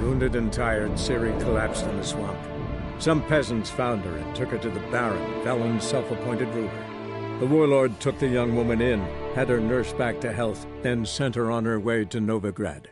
Wounded and tired, Ciri collapsed in the swamp. Some peasants found her and took her to the Baron, Velen's self-appointed ruler. The warlord took the young woman in, had her nursed back to health, then sent her on her way to Novigrad.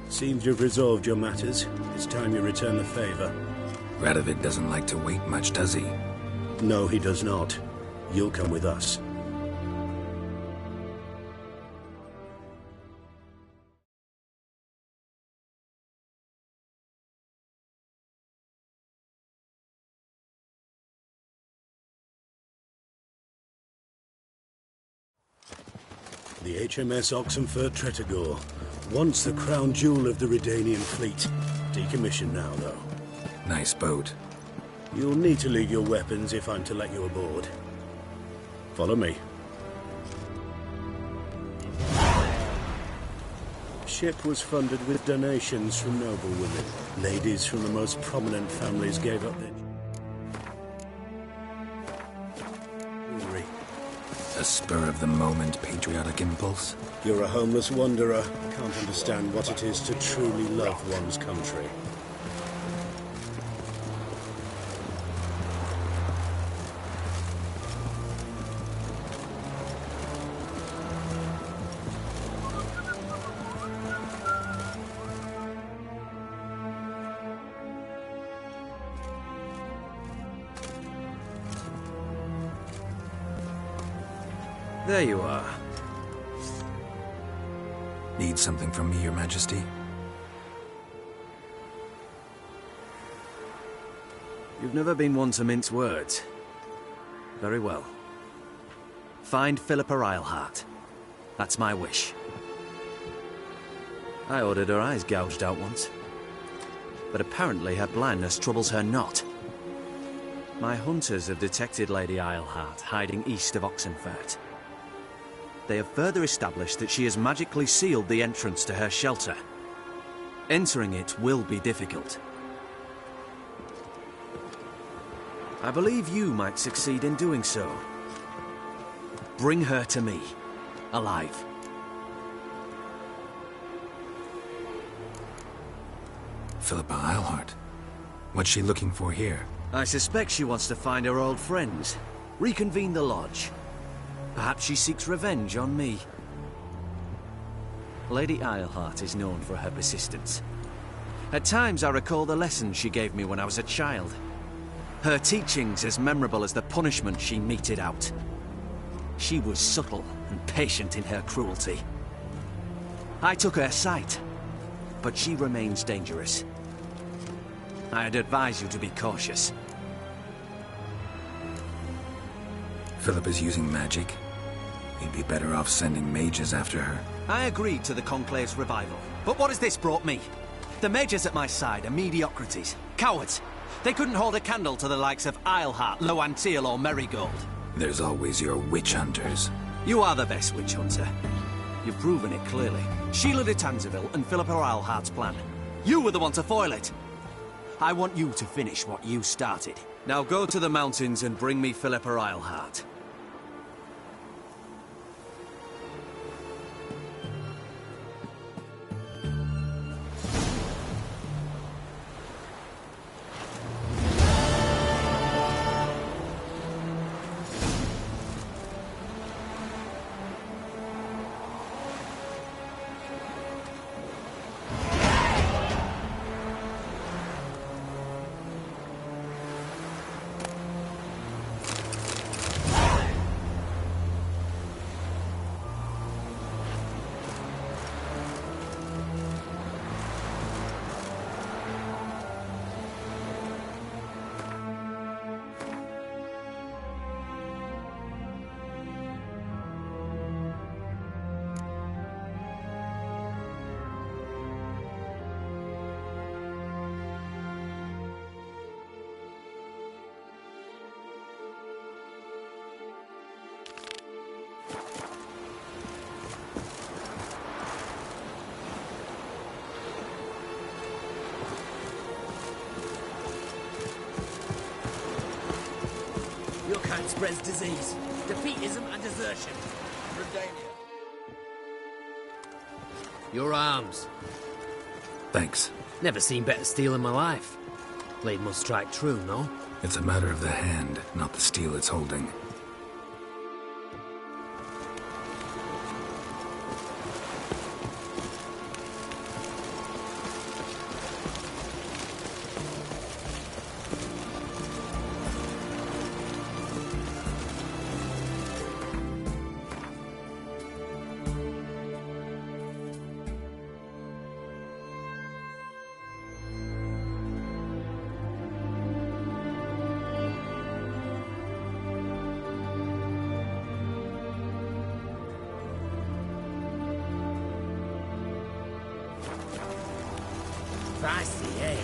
Seems you've resolved your matters. It's time you return the favor. Radovid doesn't like to wait much, does he? No, he does not. You'll come with us. The HMS Oxenfurt Tretogor, once the crown jewel of the Redanian fleet. Decommissioned now, though. Nice boat. You'll need to leave your weapons if I'm to let you aboard. Follow me. Ship was funded with donations from noble women. Ladies from the most prominent families gave up their jewelry. A spur-of-the-moment patriotic impulse? You're a homeless wanderer. Can't understand what it is to truly love one's country. There you are. Need something from me, Your Majesty? You've never been one to mince words. Very well. Find Philippa Eilhart. That's my wish. I ordered her eyes gouged out once. But apparently her blindness troubles her not. My hunters have detected Lady Eilhart hiding east of Oxenfurt. They have further established that she has magically sealed the entrance to her shelter. Entering it will be difficult. I believe you might succeed in doing so. Bring her to me, alive. Philippa Eilhart. What's she looking for here? I suspect she wants to find her old friends, reconvene the lodge. Perhaps she seeks revenge on me. Lady Eilhart is known for her persistence. At times I recall the lessons she gave me when I was a child. Her teachings as memorable as the punishment she meted out. She was subtle and patient in her cruelty. I took her sight, but she remains dangerous. I'd advise you to be cautious. Philippa's using magic. We'd be better off sending mages after her. I agreed to the Conclave's revival, but what has this brought me? The mages at my side are mediocrities, cowards. They couldn't hold a candle to the likes of Eilhart, Loantil or Merigold. There's always your witch hunters. You are the best witch hunter. You've proven it clearly. Sheila de Tanzeville and Philippa Eilhart's plan. You were the one to foil it. I want you to finish what you started. Now go to the mountains and bring me Philippa Eilhart. Your kind spreads disease, defeatism and desertion. Redania. Your arms. Thanks. Never seen better steel in my life. Blade must strike true, no? It's a matter of the hand, not the steel it's holding. Feisty, eh?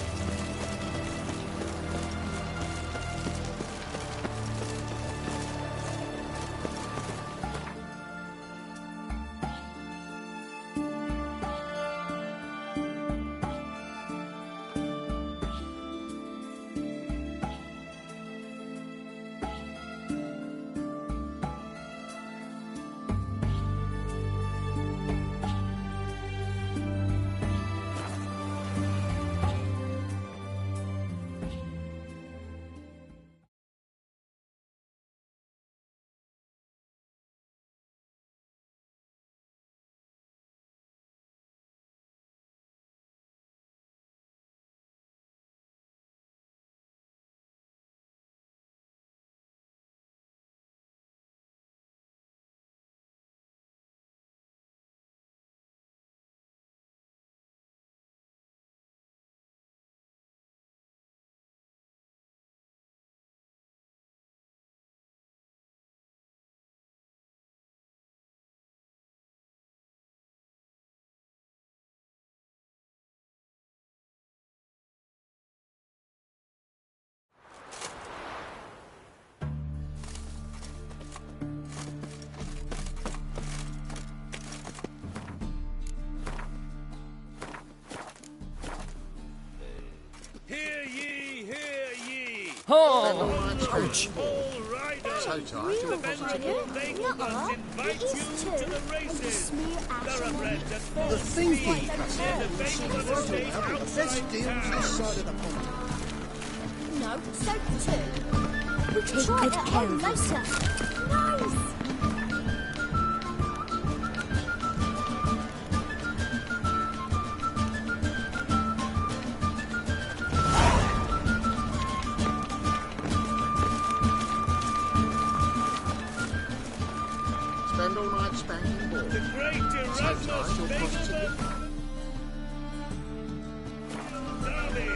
Hear ye, hear ye! Ouch. All riders! So tired. The venerable Naglebuns invite you to the races! Thoroughbreds at full The speed thinking near the Vapor Estate Let's outside deal with this town! side of the pond. No, so too. We can try that on later. Nice! Spend all night spanking ball. The great Erasmus Nagleman! Derby!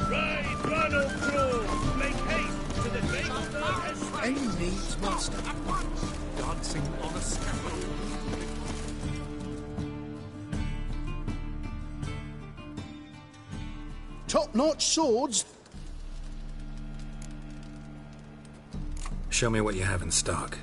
Ride, run or crawl! Make haste to the Nagleman Estate! Any needs, master. Dancing on a scaffold. top-notch swords. Show me what you have in stock.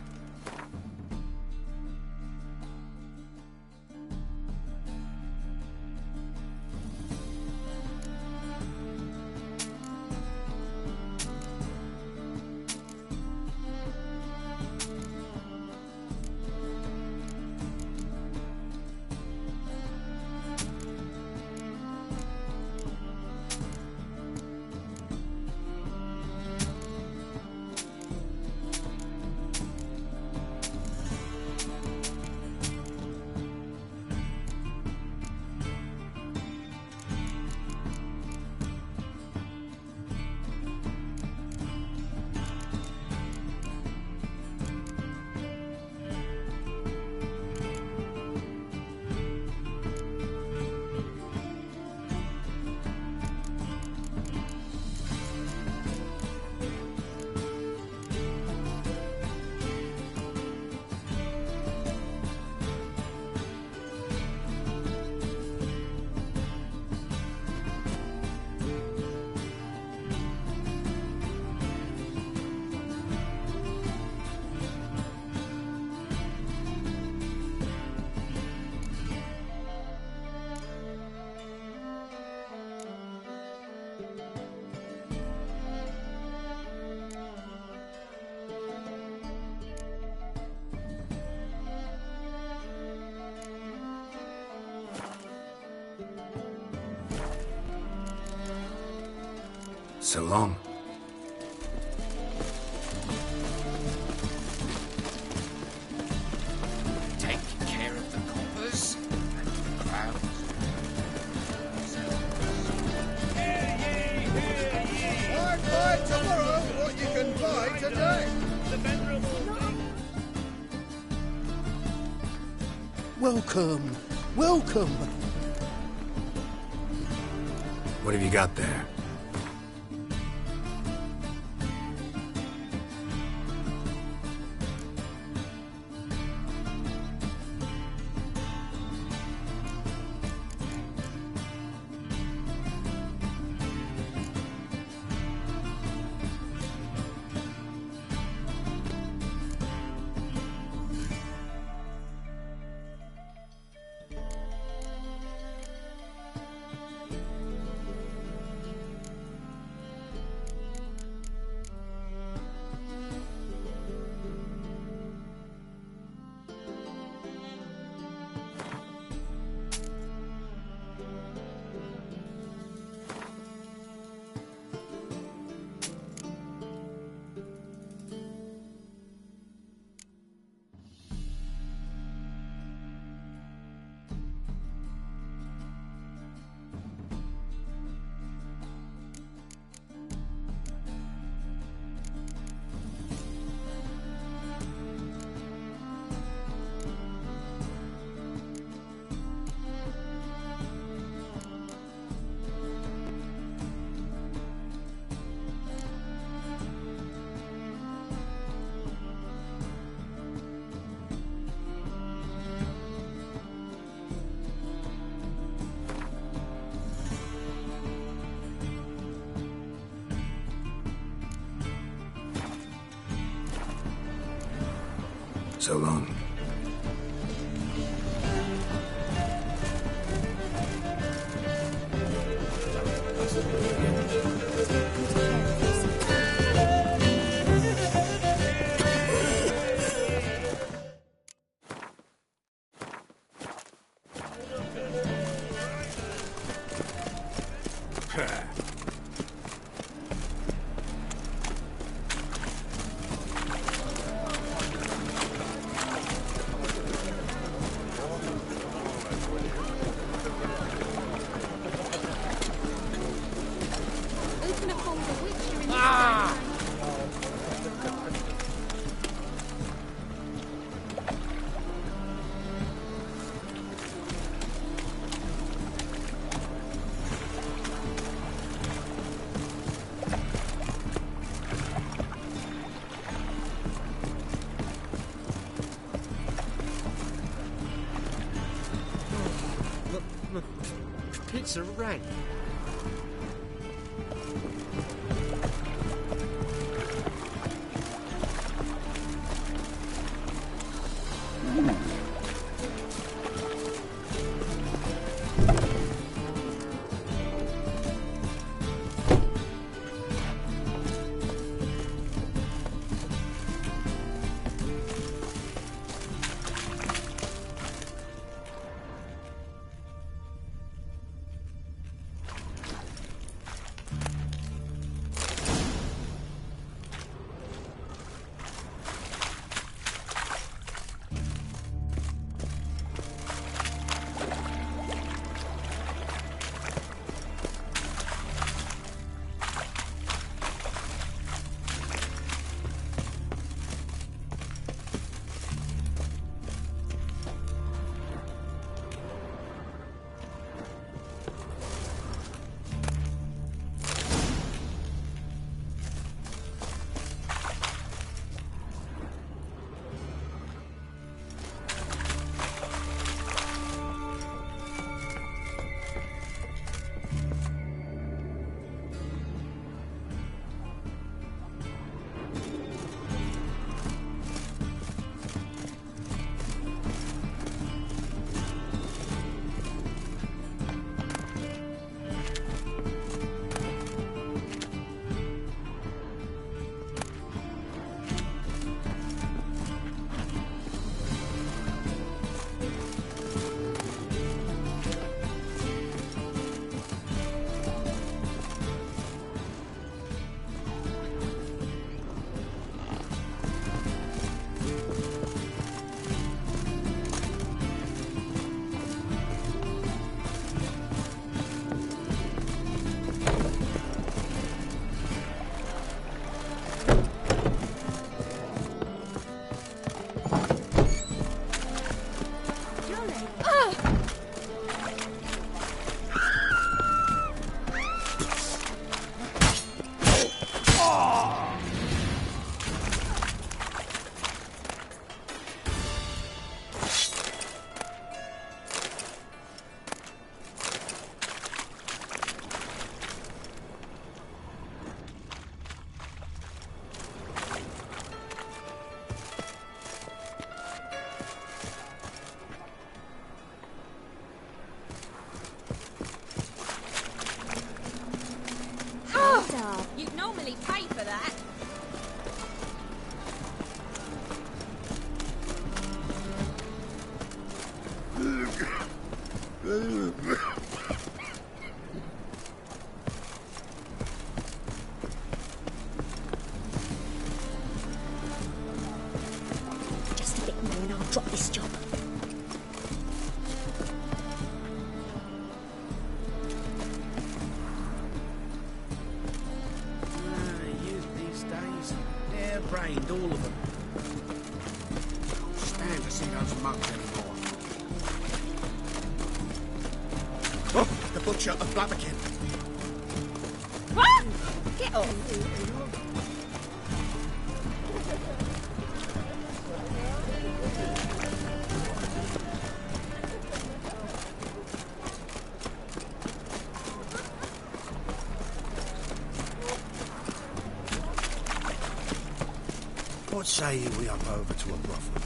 So long. Take care of the coppers and the crowds. I'd buy tomorrow what you can buy today. The venerable Welcome, welcome. What have you got there? So long. Pizza rang. drop this job. Youth these days, hair-brained, all of them. Can't stand to see those mugs anymore. Oh, the butcher of Blubberkin. What? Get off. What say you we up over to a brothel?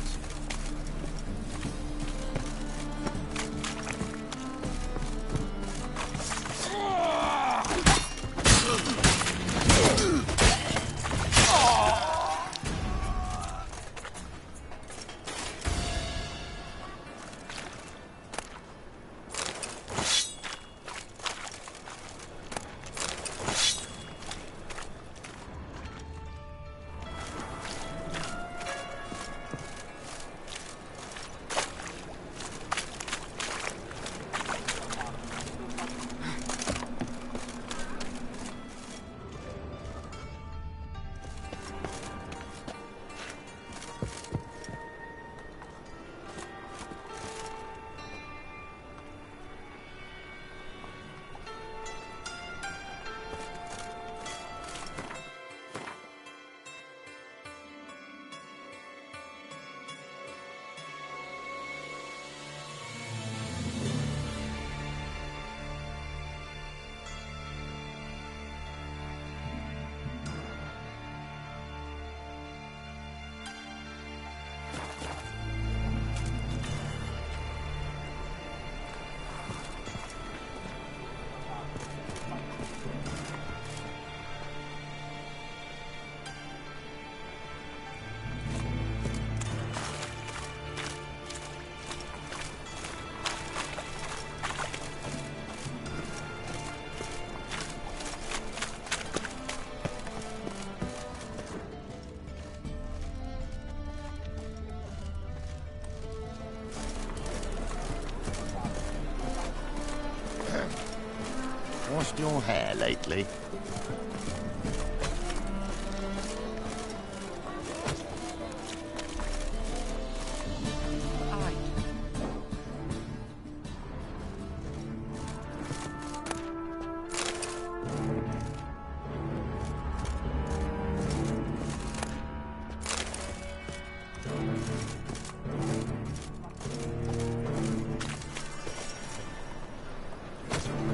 Washed your hair lately?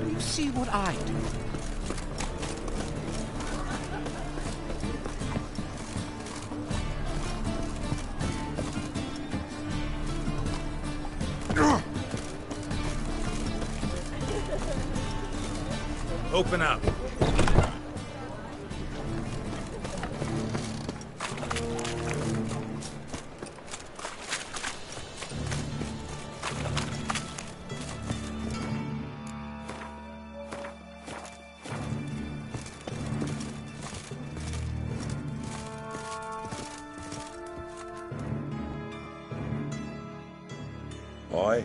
You see what I do? Open up. Aye.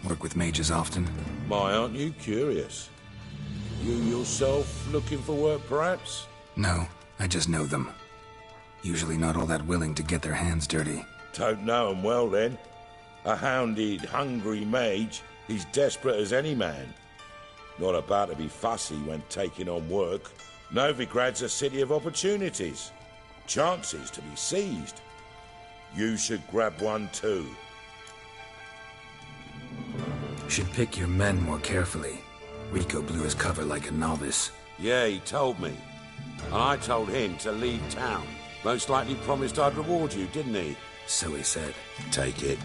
Work with mages often? My, aren't you curious? You yourself looking for work, perhaps? No, I just know them. Usually not all that willing to get their hands dirty. Don't know 'em well, then. A hounded, hungry mage, he's desperate as any man. Not about to be fussy when taking on work. Novigrad's a city of opportunities. Chances to be seized. You should grab one too. Should pick your men more carefully. Rico blew his cover like a novice. Yeah, he told me. And I told him to leave town. Most likely promised I'd reward you, didn't he? So he said. Take it.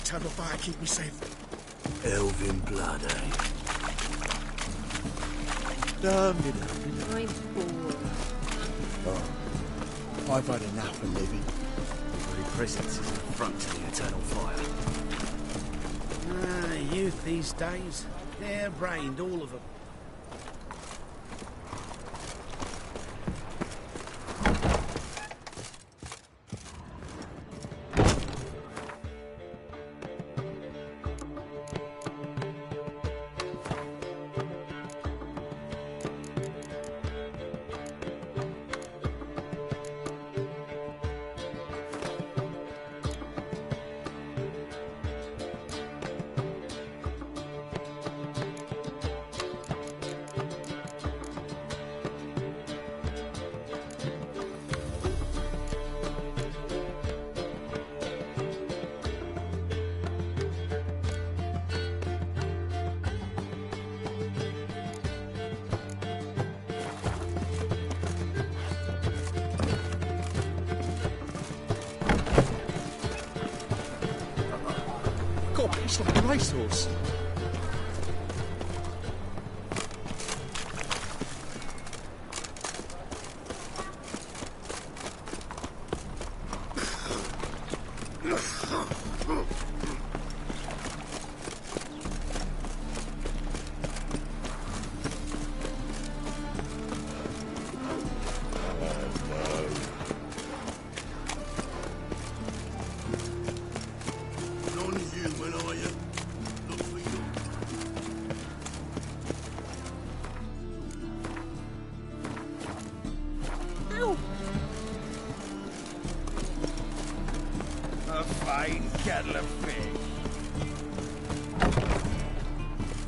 tunnel fire keep me safe. Elven blood, eh? I'm bored. Oh, I've had enough of living. The very presence is an affront to the eternal fire. Youth these days. Hair-brained, all of them. God, it's like a racehorse.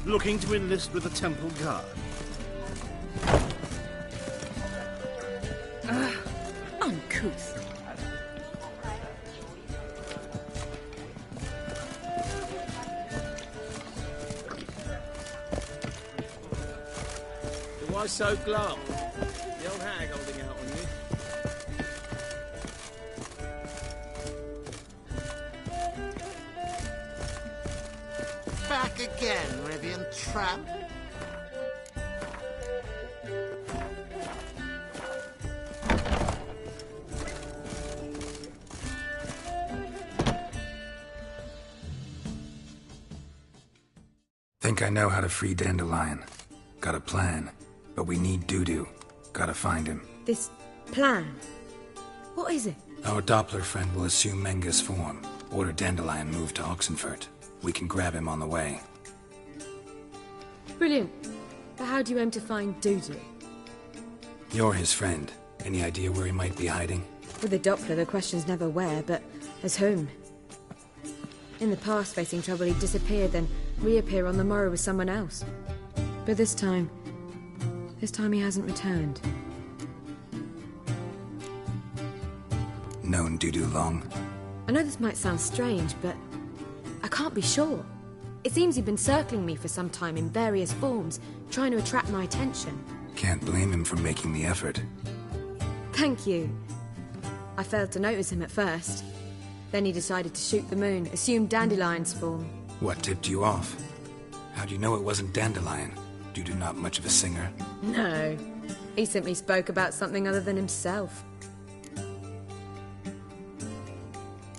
Looking to enlist with the Temple Guard. Uncouth. Why so glum? The old hag holding out on you. Back again, Rivian tramp. Think I know how to free Dandelion. Got a plan, but we need Dudu. Gotta find him. This plan? What is it? Our Doppler friend will assume Menga's form. Order Dandelion moved to Oxenfurt. We can grab him on the way. Brilliant. But how do you aim to find Dudu? You're his friend. Any idea where he might be hiding? With the Doppler, the question's never where, but as whom. In the past, facing trouble, he'd disappear, then reappear on the morrow with someone else. But this time he hasn't returned. Known Dudu long? I know this might sound strange, but I can't be sure. It seems he'd been circling me for some time in various forms, trying to attract my attention. Can't blame him for making the effort. Thank you. I failed to notice him at first. Then he decided to shoot the moon, assume Dandelion's form. What tipped you off? How'd you know it wasn't Dandelion? Dudu not much of a singer? No. He simply spoke about something other than himself.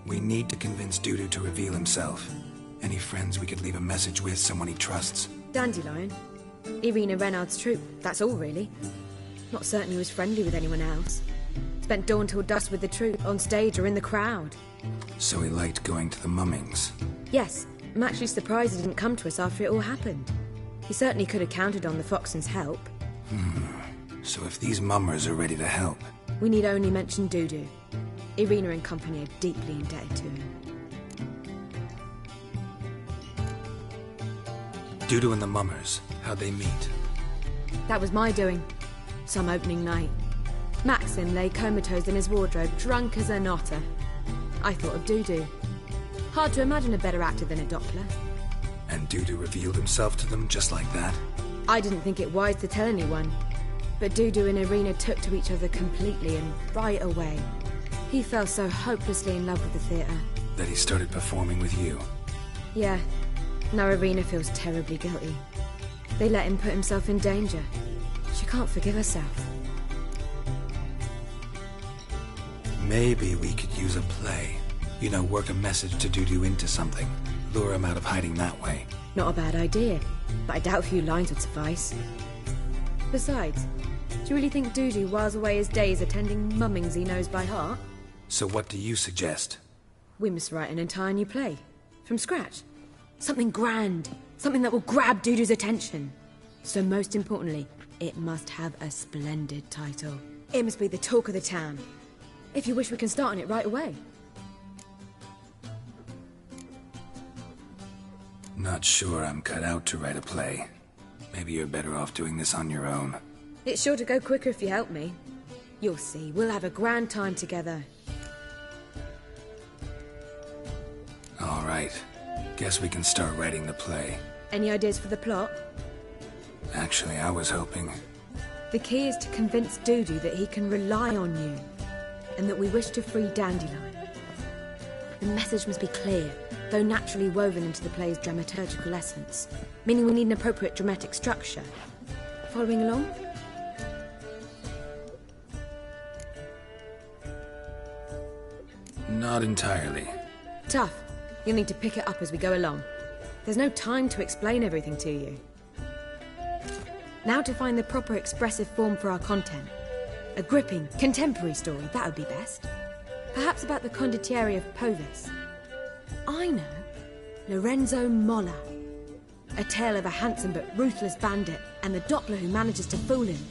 We need to convince Dudu to reveal himself. Any friends we could leave a message with, someone he trusts? Dandelion. Irina Renard's troupe, that's all really. Not certain he was friendly with anyone else. Spent dawn till dusk with the troupe, on stage or in the crowd. So he liked going to the mummings? Yes. I'm actually surprised he didn't come to us after it all happened. He certainly could have counted on the Foxton's help. So if these mummers are ready to help... We need only mention Dudu. Irina and company are deeply indebted to him. Dudu and the mummers, how'd they meet? That was my doing. Some opening night. Maxim lay comatose in his wardrobe, drunk as an otter. I thought of Dudu. Hard to imagine a better actor than a Doppler. And Dudu revealed himself to them just like that? I didn't think it wise to tell anyone. But Dudu and Irina took to each other completely and right away. He fell so hopelessly in love with the theatre. That he started performing with you? Yeah. Now Irina feels terribly guilty. They let him put himself in danger. She can't forgive herself. Maybe we could use a play. You know, work a message to Dudu into something. Lure him out of hiding that way. Not a bad idea, but I doubt a few lines would suffice. Besides, do you really think Dudu whiles away his days attending mummings he knows by heart? So what do you suggest? We must write an entire new play. From scratch. Something grand. Something that will grab Dudu's attention. So most importantly, it must have a splendid title. It must be the talk of the town. If you wish, we can start on it right away. Not sure I'm cut out to write a play. Maybe you're better off doing this on your own. It's sure to go quicker if you help me. You'll see, we'll have a grand time together. All right. Guess we can start writing the play. Any ideas for the plot? Actually, I was hoping... The key is to convince Dudu that he can rely on you, and that we wish to free Dandelion. The message must be clear, though naturally woven into the play's dramaturgical essence, meaning we need an appropriate dramatic structure. Following along? Not entirely. Tough. You'll need to pick it up as we go along. There's no time to explain everything to you. Now to find the proper expressive form for our content. A gripping, contemporary story, that would be best. Perhaps about the condottieri of Povis. I know. Lorenzo Molla. A tale of a handsome but ruthless bandit and the Doppler who manages to fool him.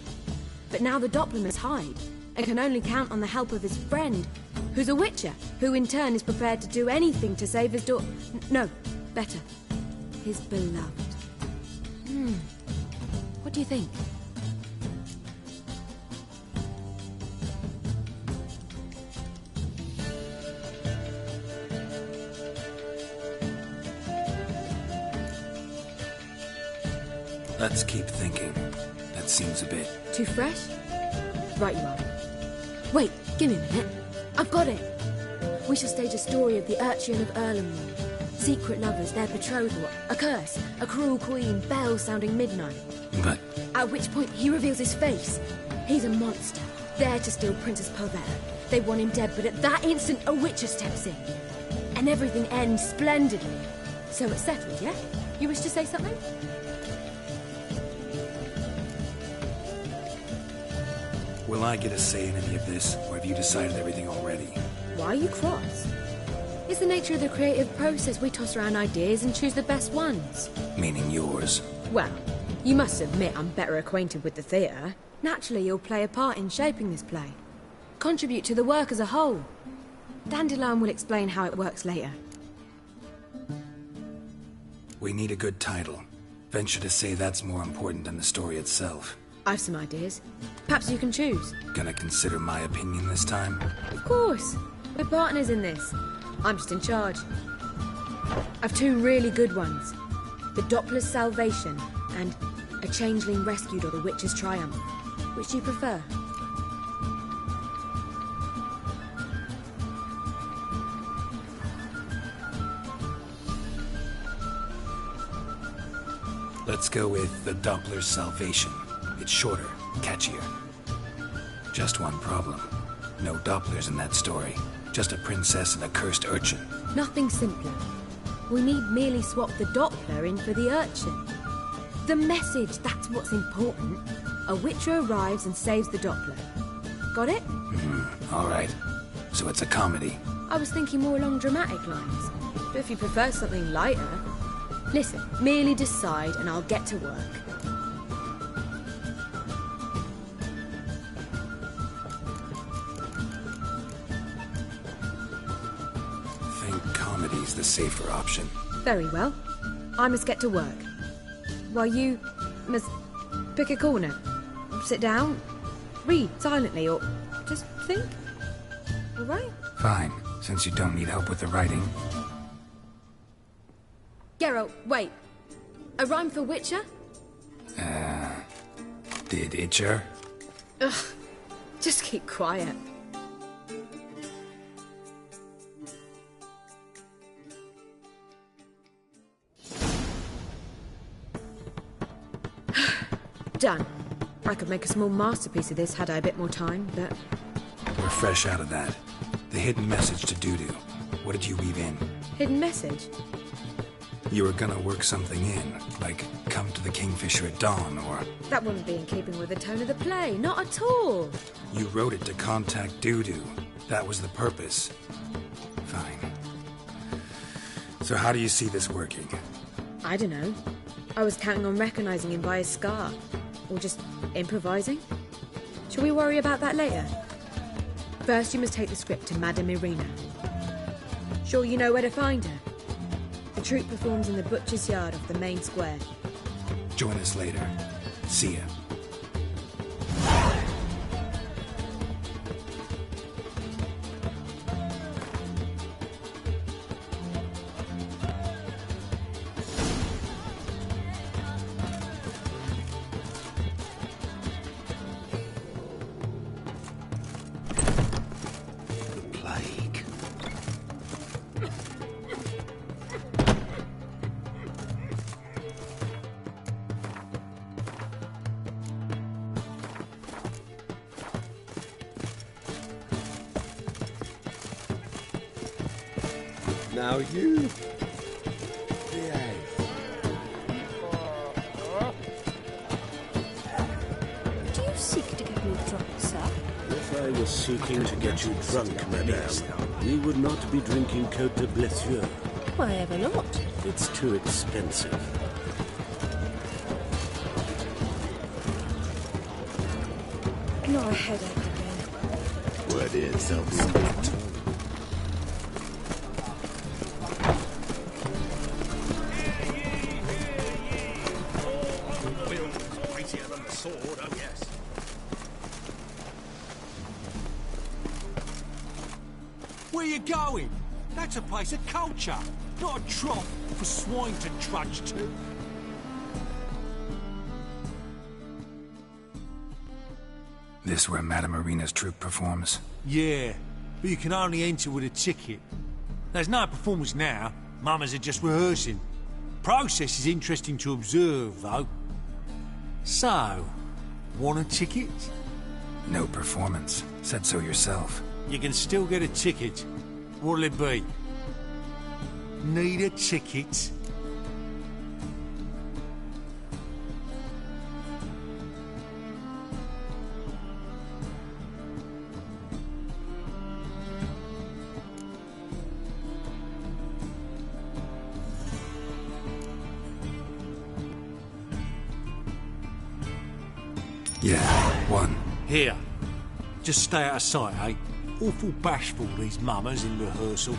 But now the Doppler must hide and can only count on the help of his friend, who's a witcher, who in turn is prepared to do anything to save his daughter. No, better. His beloved. What do you think? Let's keep thinking. That seems a bit... Too fresh? Right you are. Wait, give me a minute. I've got it. We shall stage a story of the Urchin of Erlenwald. Secret lovers, their betrothal, a curse, a cruel queen, bells sounding midnight. But... At which point he reveals his face. He's a monster, there to steal Princess Pavetta. They want him dead, but at that instant a witcher steps in. And everything ends splendidly. So it's settled, yeah? You wish to say something? Will I get a say in any of this, or have you decided everything already? Why are you cross? It's the nature of the creative process. We toss around ideas and choose the best ones. Meaning yours. Well, you must admit I'm better acquainted with the theatre. Naturally, you'll play a part in shaping this play. Contribute to the work as a whole. Dandelion will explain how it works later. We need a good title. Venture to say that's more important than the story itself. I've some ideas. Perhaps you can choose. Gonna consider my opinion this time? Of course. We're partners in this. I'm just in charge. I've two really good ones. The Doppler's Salvation and A Changeling Rescued or the Witch's Triumph. Which do you prefer? Let's go with The Doppler's Salvation. It's shorter, catchier. Just one problem. No Dopplers in that story. Just a princess and a cursed urchin. Nothing simpler. We need merely swap the Doppler in for the urchin. The message, that's what's important. A witcher arrives and saves the Doppler. Got it? All right. So it's a comedy. I was thinking more along dramatic lines. But if you prefer something lighter... Listen, merely decide and I'll get to work. Comedy's the safer option. Very well. I must get to work. While you must pick a corner. Sit down, read silently, or just think. All right? Fine, since you don't need help with the writing. Geralt, wait. A rhyme for Witcher? Did Itcher? Ugh. Just keep quiet. Done. I could make a small masterpiece of this had I a bit more time, but... We're fresh out of that. The hidden message to Dudu. What did you weave in? Hidden message? You were gonna work something in, like come to the Kingfisher at dawn, or... That wouldn't be in keeping with the tone of the play, not at all. You wrote it to contact Dudu. That was the purpose. Fine. So how do you see this working? I don't know. I was counting on recognizing him by his scar. Or just improvising. Shall we worry about that later? First, you must take the script to Madame Irina. Sure you know where to find her? The troupe performs in the butcher's yard off the main square. Join us later. See ya. Now you behave. Do you seek to get me drunk, sir? If I was seeking to get you drunk, madame, we would not be drinking Côte de Blessure. Why ever not? It's too expensive. Not a headache again. Word is, I'll be Where you going? That's a place of culture, not a trough for swine to trudge to. This where Madame Irina's troupe performs? Yeah, but you can only enter with a ticket. There's no performance now. Mamas are just rehearsing. Process is interesting to observe, though. So, want a ticket? No performance. Said so yourself. You can still get a ticket. What'll it be? Need a ticket? Yeah, one. Here. Just stay out of sight, eh? Awful bashful, these mamas in rehearsal.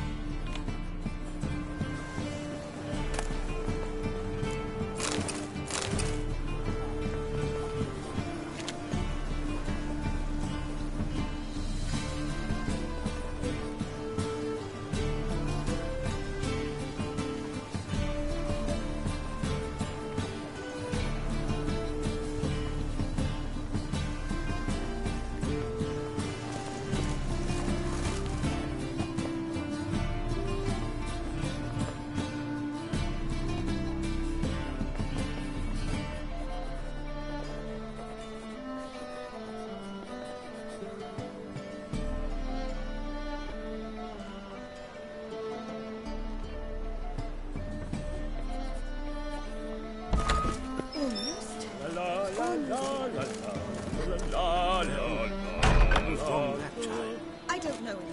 I don't know anymore.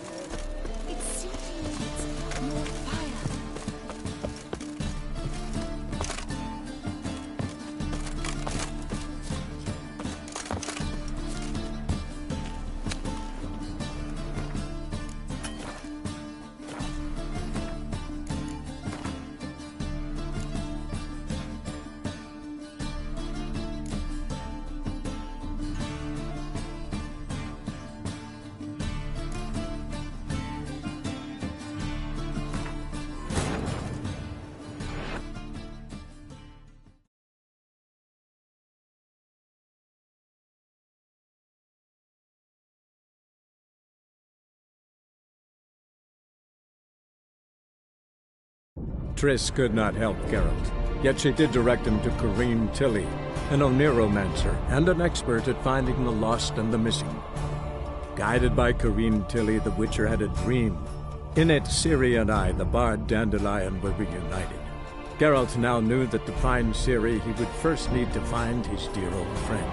It seems more fire. Triss could not help Geralt. Yet she did direct him to Corrine Tilly, an Oniromancer and an expert at finding the lost and the missing. Guided by Corrine Tilly, the Witcher had a dream. In it, Ciri and I, the bard Dandelion, were reunited. Geralt now knew that to find Ciri, he would first need to find his dear old friend.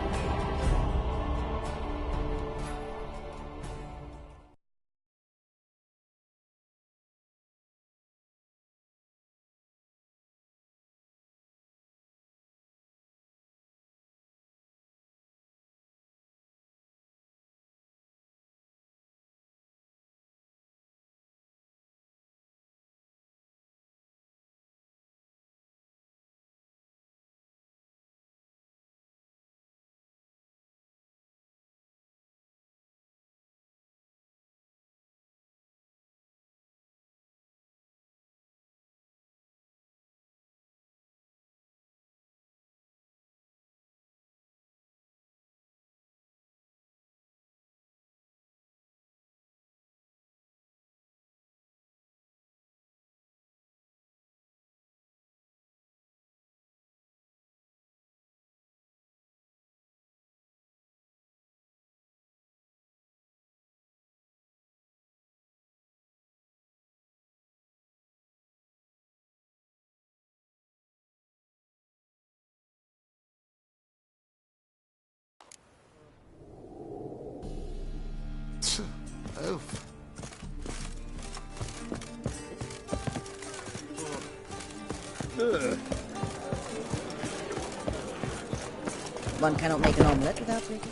Oof. One cannot make an omelette without breaking.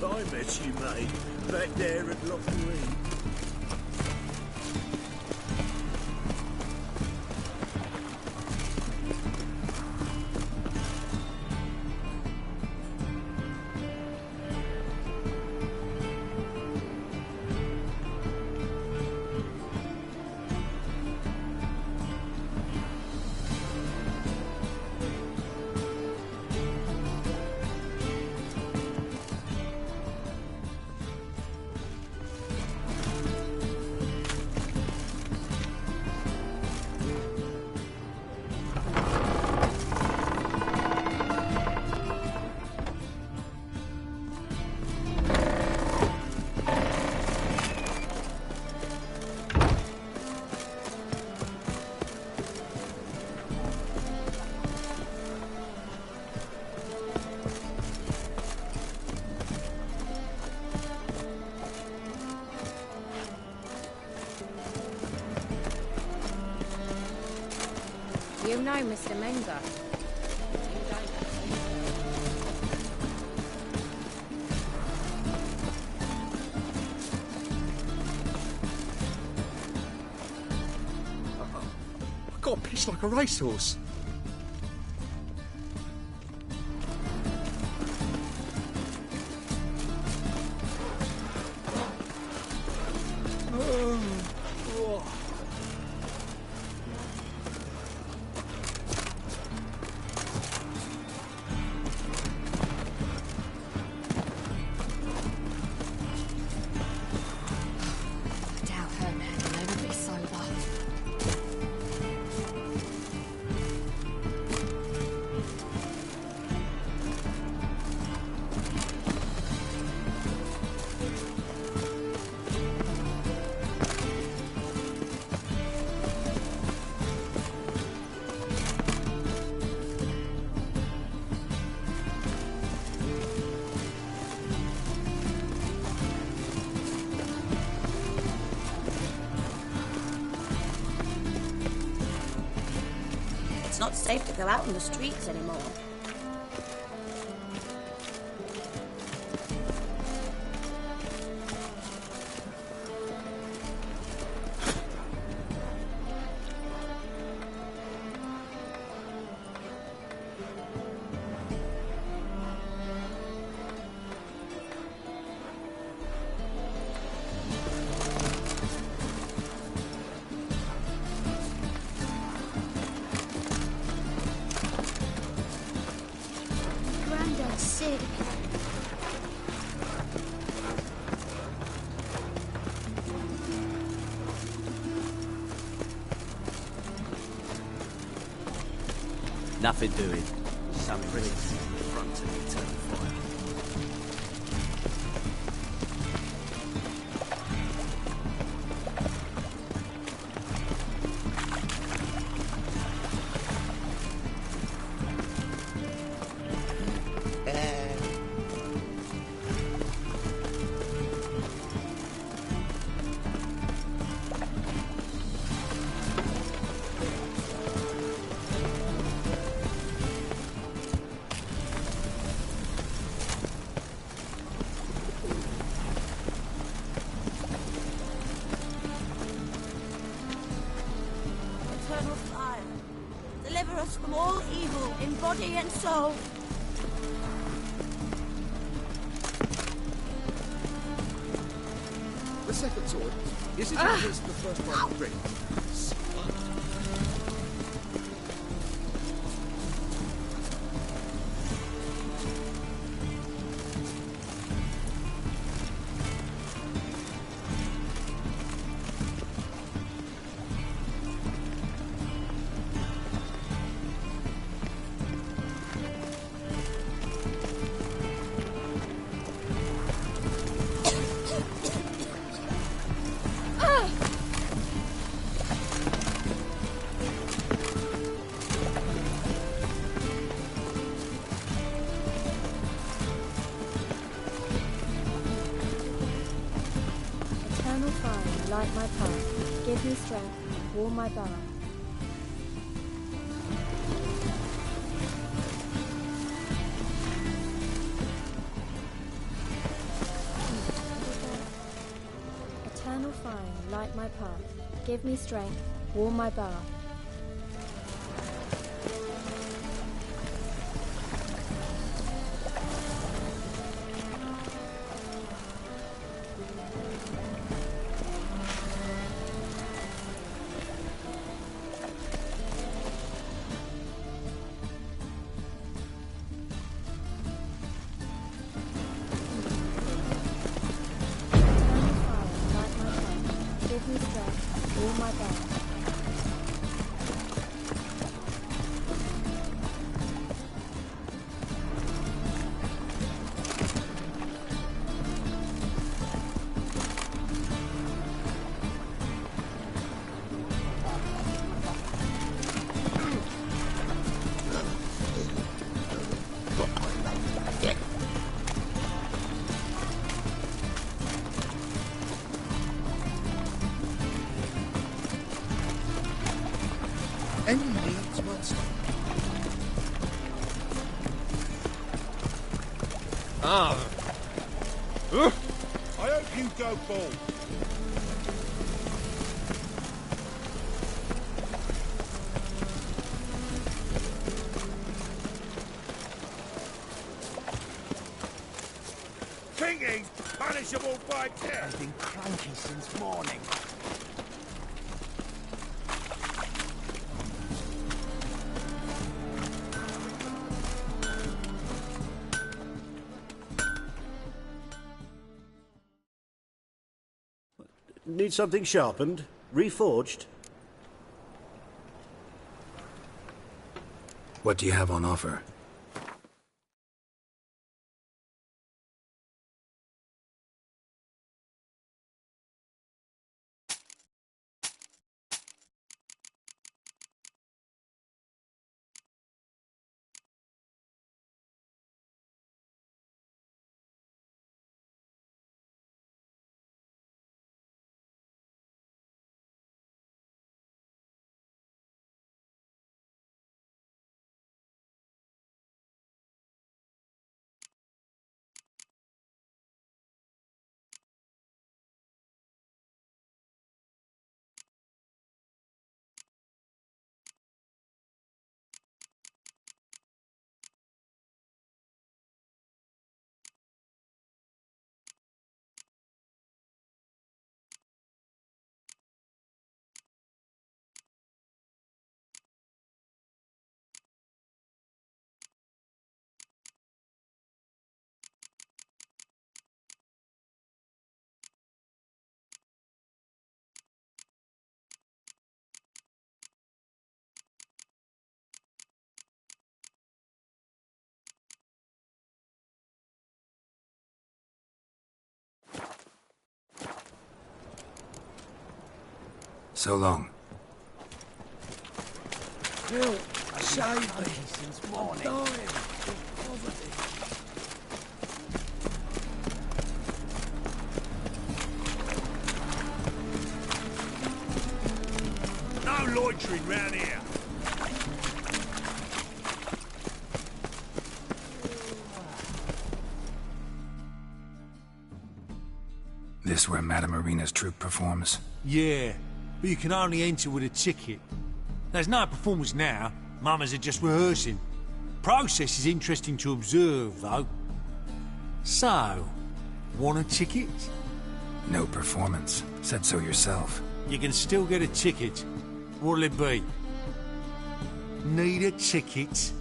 I met you, mate, back there at Lockwood. You know Mr. Menga. I got pissed like a racehorse. It's not safe to go out on the streets anymore. Nothing doing. Some prisoners in the front of the eternal fire. Eternal fire, deliver us from all evil in body and soul. The second sword. Is it as the first one of drink? Eternal fire, light my path. Give me strength, warm my bow. Eternal fire, light my path. Give me strength, warm my bow. Give me strength, warm my bow. Any needs monster. I hope you go bald. Thinking punishable by death. I've been cranky since morning. Need something sharpened? Reforged? What do you have on offer? So long. Bill, save me since morning. I'm dying of poverty. No loitering round here. This where Madame Irina's troupe performs? Yeah, but you can only enter with a ticket. There's no performance now. Mamas are just rehearsing. Process is interesting to observe, though. So, want a ticket? No performance. Said so yourself. You can still get a ticket. What'll it be? Need a ticket?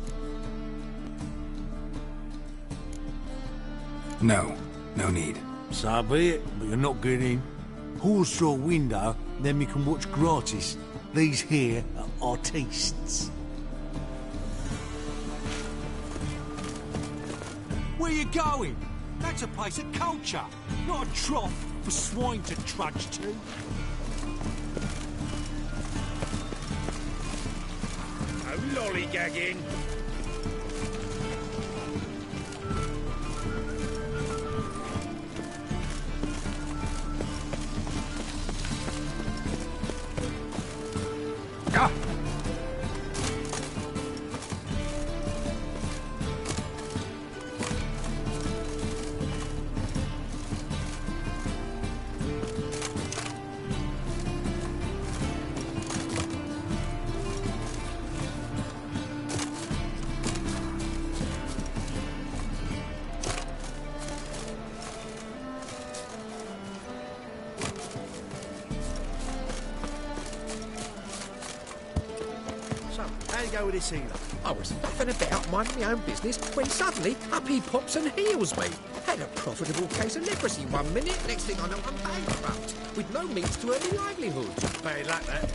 No. No need. So be it, but you're not getting in. Horse through a window, then we can watch gratis. These here are artistes. Where you going? That's a place of culture, not a trough for swine to trudge to. No lollygagging. Go with this healer. I was faffing about minding my own business when suddenly up he pops and heals me. Had a profitable case of leprosy 1 minute, next thing I know I'm bankrupt, with no means to earn a livelihood. Bad like that.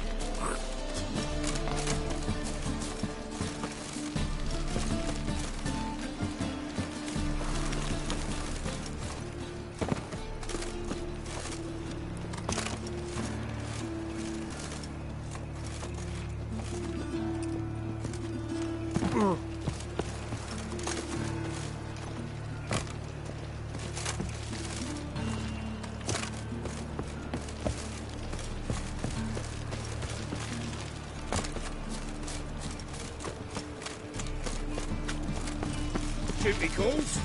Duty calls.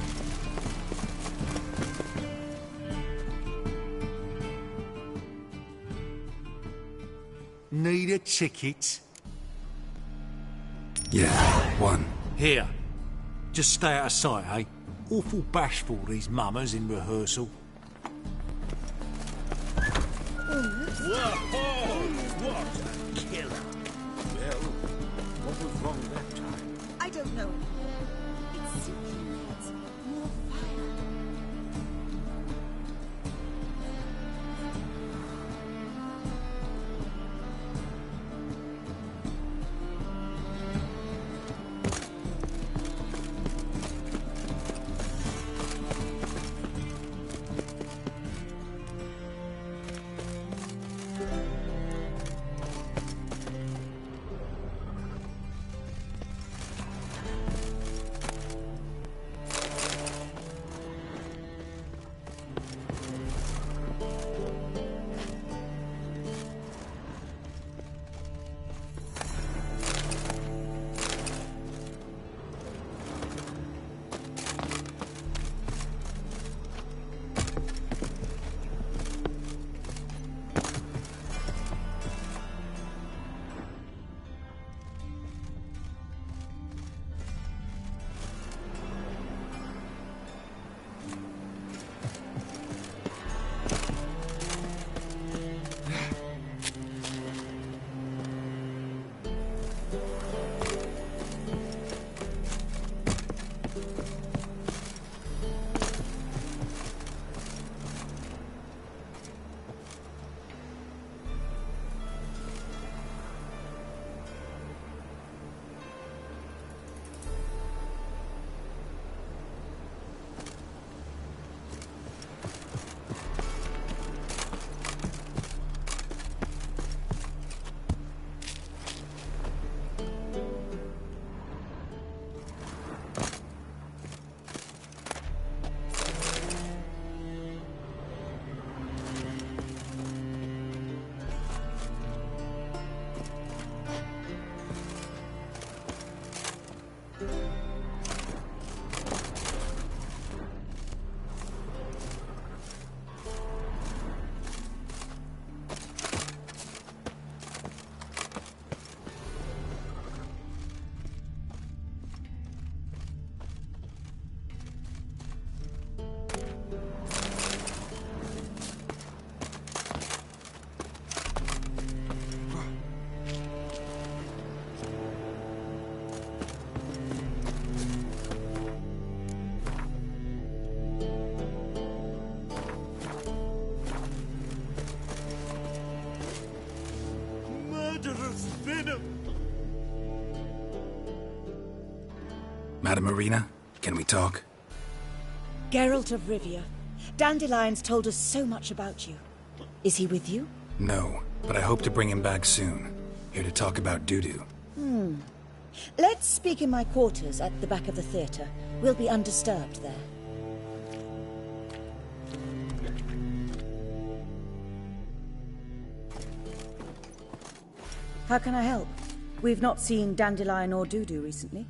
Need a ticket? Yeah, one. Here. Just stay out of sight, eh? Awful bashful, these mamas in rehearsal. Whoa! What a killer! Well, what was wrong that time? I don't know. It simply needs more fire. Madam Marina, can we talk? Geralt of Rivia. Dandelion's told us so much about you. Is he with you? No, but I hope to bring him back soon. Here to talk about Dudu. Let's speak in my quarters at the back of the theatre. We'll be undisturbed there. How can I help? We've not seen Dandelion or Dudu recently.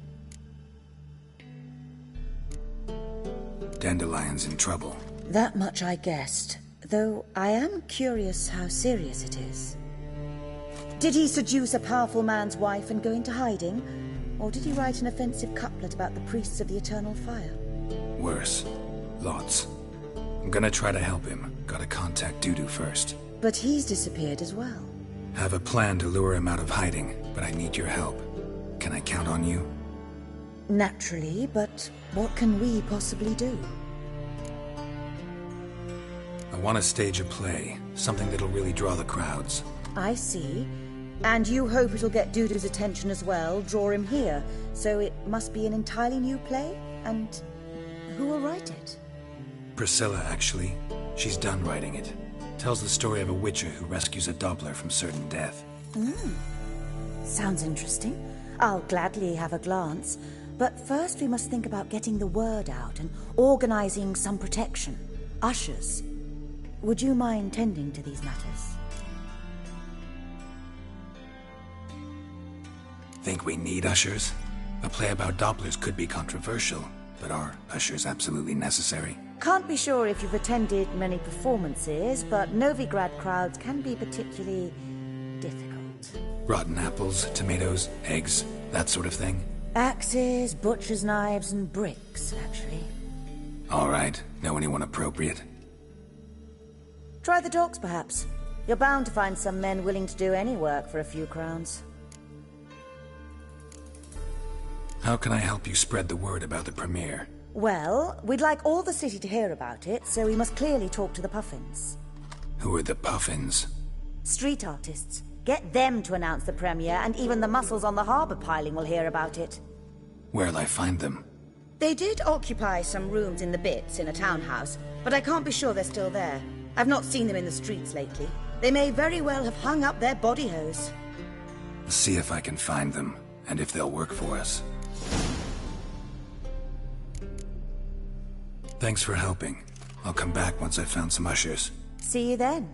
Dandelion's in trouble. That much I guessed, though I am curious how serious it is. Did he seduce a powerful man's wife and go into hiding? Or did he write an offensive couplet about the priests of the eternal fire? Worse. Lots. I'm gonna try to help him. Gotta contact Dudu first. But he's disappeared as well. Have a plan to lure him out of hiding, but I need your help. Can I count on you? Naturally, but what can we possibly do? I want to stage a play. Something that'll really draw the crowds. I see. And you hope it'll get Dudu's attention as well, draw him here. So it must be an entirely new play? And who will write it? Priscilla, actually. She's done writing it. Tells the story of a witcher who rescues a Doppler from certain death. Sounds interesting. I'll gladly have a glance. But first we must think about getting the word out and organizing some protection. Ushers. Would you mind tending to these matters? Think we need ushers? A play about Dopplers could be controversial, but are ushers absolutely necessary? Can't be sure if you've attended many performances, but Novigrad crowds can be particularly difficult. Rotten apples, tomatoes, eggs, that sort of thing? Axes, butcher's knives, and bricks, actually. All right. Know anyone appropriate? Try the docks, perhaps. You're bound to find some men willing to do any work for a few crowns. How can I help you spread the word about the premiere? Well, we'd like all the city to hear about it, so we must clearly talk to the Puffins. Who are the Puffins? Street artists. Get them to announce the premiere, and even the muscles on the harbour piling will hear about it. Where'll I find them? They did occupy some rooms in the Bits in a townhouse, but I can't be sure they're still there. I've not seen them in the streets lately. They may very well have hung up their body hose. See if I can find them, and if they'll work for us. Thanks for helping. I'll come back once I've found some ushers. See you then.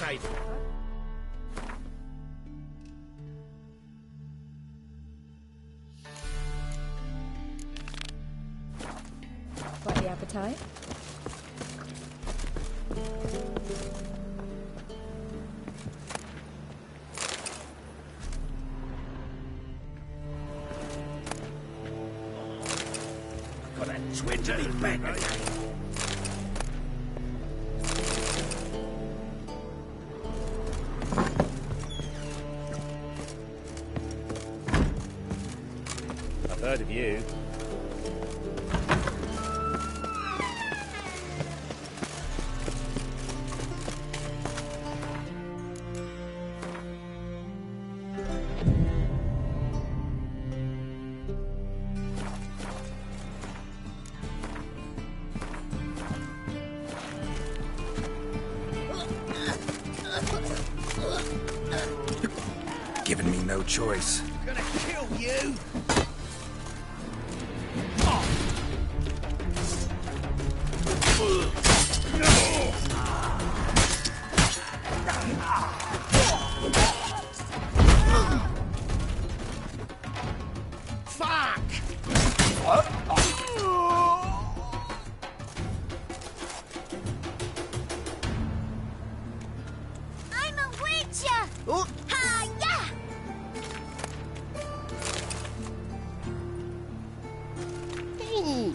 table. Quite the appetite. Got that twingy back again. I've heard of you. Giving me no choice. I'm gonna kill you! Fuck! I'm a witcher! Oh. Hi-ya! Ooh.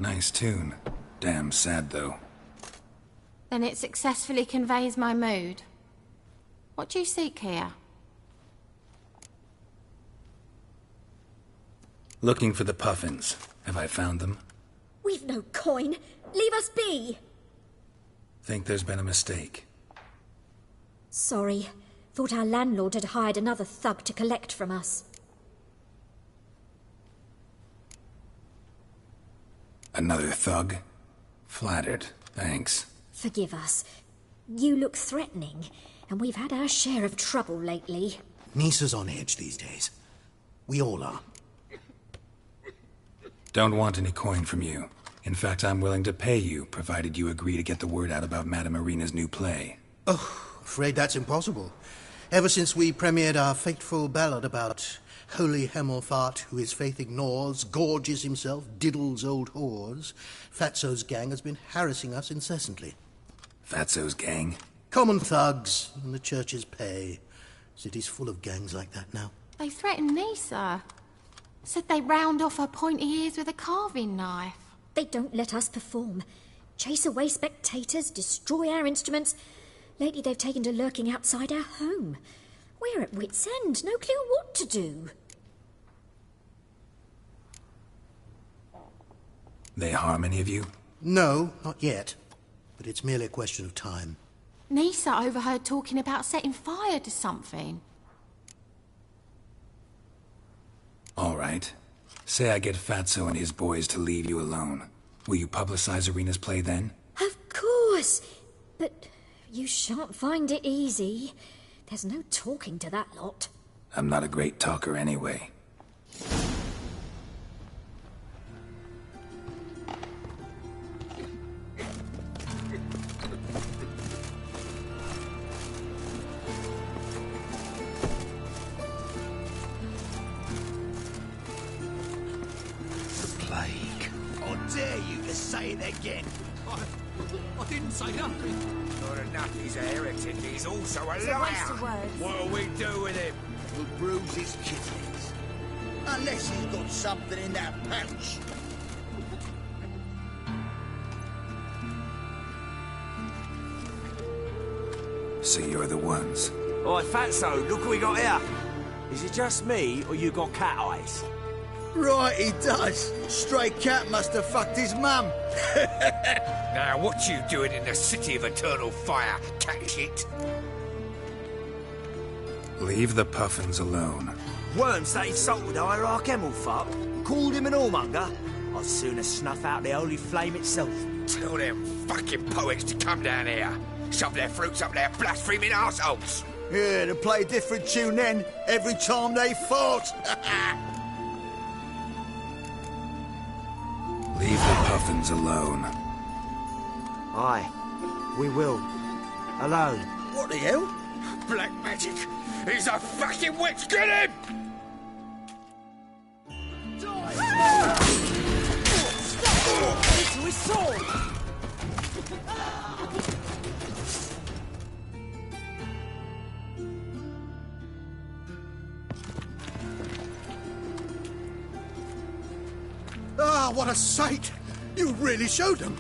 Nice tune. Damn sad, though. Then it successfully conveys my mood. What do you seek here? Looking for the puffins. Have I found them? We've no coin. Leave us be. Think there's been a mistake. Sorry. Thought our landlord had hired another thug to collect from us. Another thug? Flattered. Thanks. Forgive us. You look threatening, and we've had our share of trouble lately. Nisa's on edge these days. We all are. Don't want any coin from you. In fact, I'm willing to pay you, provided you agree to get the word out about Madame Irina's new play. Oh, afraid that's impossible. Ever since we premiered our fateful ballad about Holy Hemelfart, who his faith ignores, gorges himself, diddles old whores, Fatso's gang has been harassing us incessantly. Fatso's gang? Common thugs in the church's pay. City's full of gangs like that now. They threatened Nisa. Said they round off her pointy ears with a carving knife. They don't let us perform. Chase away spectators, destroy our instruments. Lately they've taken to lurking outside our home. We're at wit's end, no clue what to do. They harm any of you? No, not yet. But it's merely a question of time. Nisa overheard talking about setting fire to something. All right. Say I get Fatso and his boys to leave you alone. Will you publicize Irina's play then? Of course. But you shan't find it easy. There's no talking to that lot. I'm not a great talker anyway. Dare you to say it again? I didn't say nothing. Not enough he's a heretic, he's also a It's liar. a waste of words. What'll we do with him? We'll bruise his kidneys. Unless he's got something in that pouch. So you're the ones. Oi, Fatso, look what we got here. Is it just me, or you got cat eyes? Right, he does. Stray cat must have fucked his mum. Now, what you doing in the city of eternal fire, cat shit? Leave the puffins alone. Worms that insulted our Archemel fuck, called him an whoremonger. I'd sooner snuff out the holy flame itself. Tell them fucking poets to come down here. Shove their fruits up their blaspheming arseholes. Yeah, to play a different tune then, every time they fought. Leave the puffins alone. Aye, we will. Alone. What the hell? Black magic! He's a fucking witch! Get him! Into his sword! Ah, what a sight! You really showed them.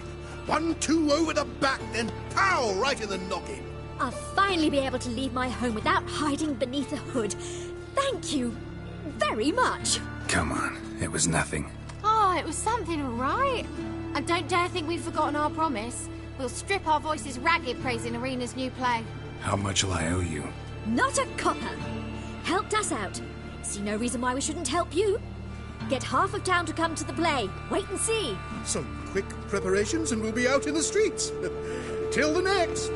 1-2 over the back, then pow, right in the noggin. I'll finally be able to leave my home without hiding beneath a hood. Thank you very much. Come on, it was nothing. Oh, it was something, all right. And don't dare think we've forgotten our promise. We'll strip our voices ragged praising Arena's new play. How much will I owe you? Not a copper. Helped us out. See no reason why we shouldn't help you. Get half of town to come to the play. Wait and see. Some quick preparations and we'll be out in the streets. Till the next.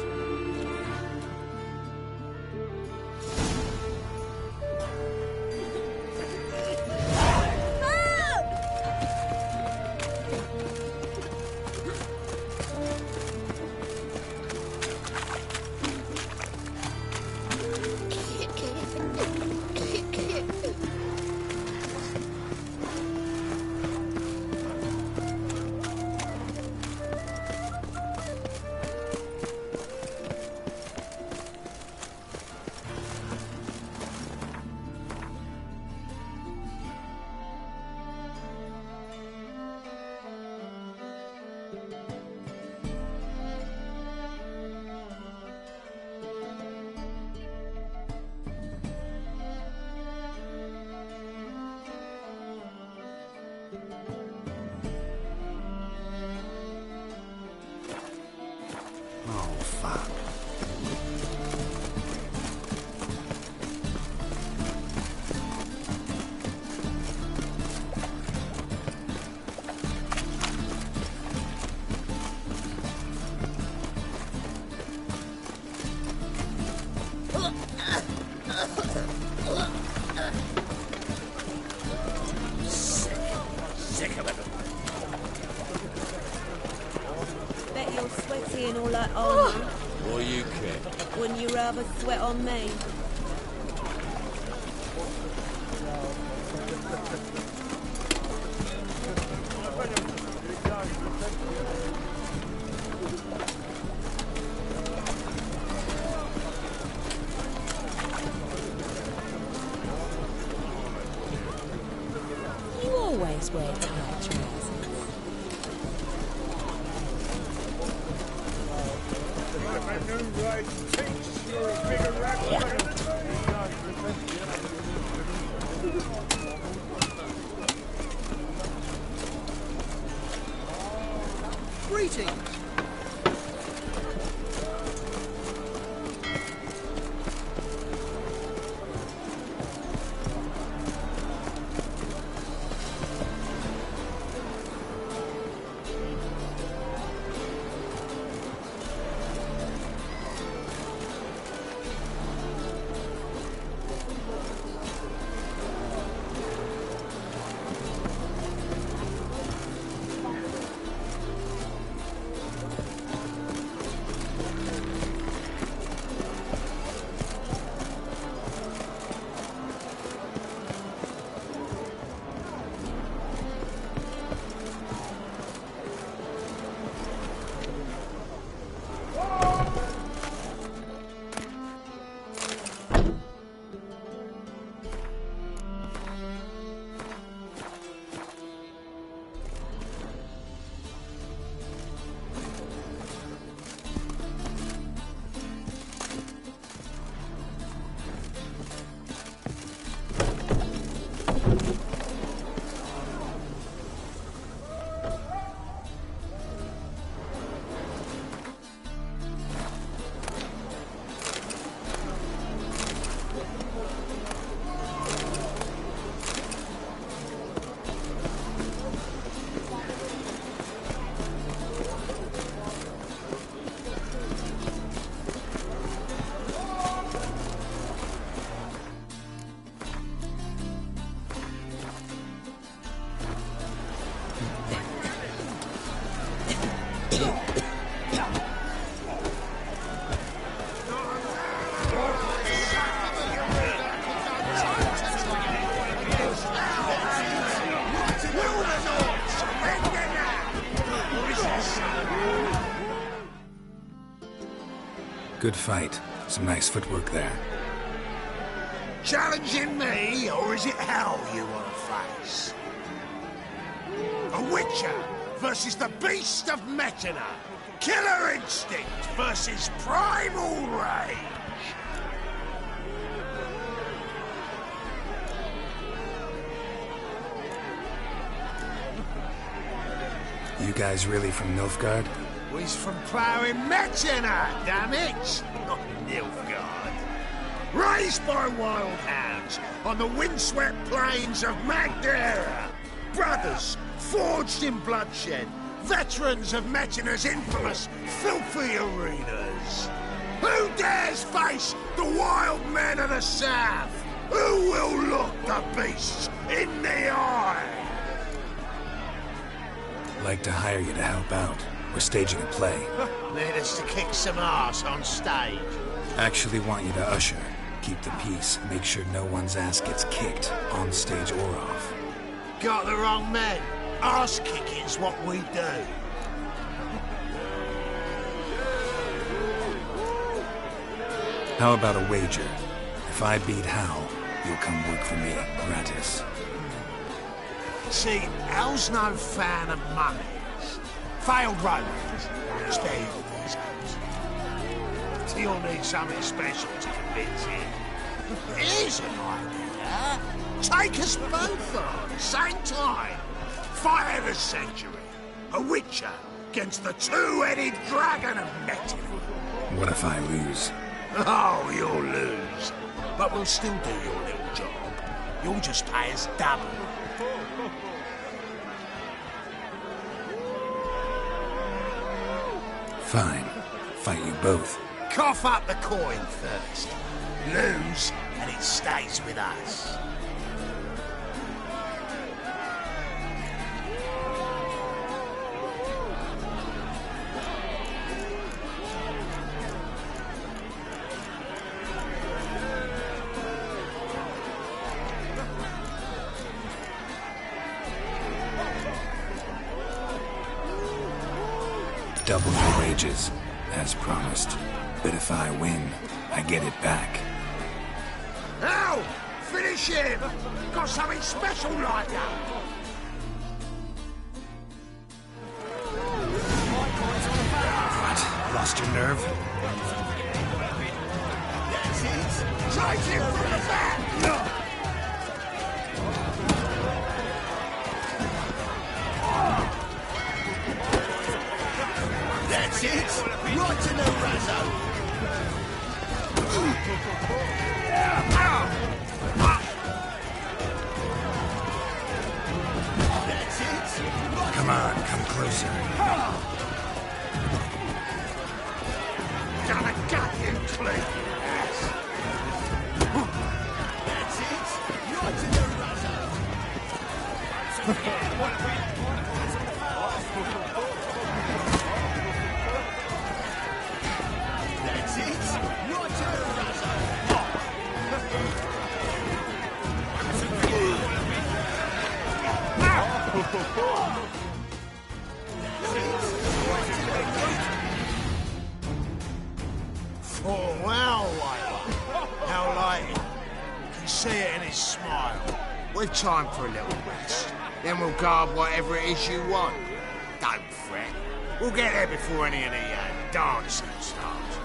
Sick of it. Bet you're sweaty in all that armour. What you care? Wouldn't you rather sweat on me? You always wear tight trousers. Greetings. Good fight. Some nice footwork there. Challenging me, or is it hell you want to face? A Witcher versus the Beast of Metina. Killer instinct versus primal rage. You guys really from Nilfgaard? We's from ploughing Metina, damn it! Not Nilfgaard. Raised by wild hounds on the windswept plains of Magdera. Brothers forged in bloodshed. Veterans of Metina's infamous filthy arenas. Who dares face the wild men of the south? Who will look the beasts in the eye? Like to hire you to help out. We're staging a play. Need us to kick some ass on stage. Actually want you to usher. Keep the peace. Make sure no one's ass gets kicked, on stage or off. Got the wrong men. Ass kicking's what we do. How about a wager? If I beat Hal, you'll come work for me, gratis. See, Hal's no fan of mummies. Failed romance. Spare you these guys. You'll need something special to convince him. Here's an idea. Take us both on, same time. Fight of the century. A Witcher against the two-headed dragon of Metin. What if I lose? Oh, you'll lose. But we'll still do your little job. You'll just pay us double. Fine. Fight you both. Cough up the coin first. Lose, and it stays with us. Double your wages, as promised. But if I win, I get it back. Now! Finish him! Got something special lined up! What? Lost your nerve? That's it! Take him from the back! No! That's it! Right to the razzo! That's it! Come on, come closer. Gonna gut him clean! That's it! Right to the razzo! That's it! Right to the razzo! Oh, well, how like it? Can see it in his smile. We've time for a little rest. Then we'll guard whatever it is you want. Don't fret. We'll get there before any of the dancing starts.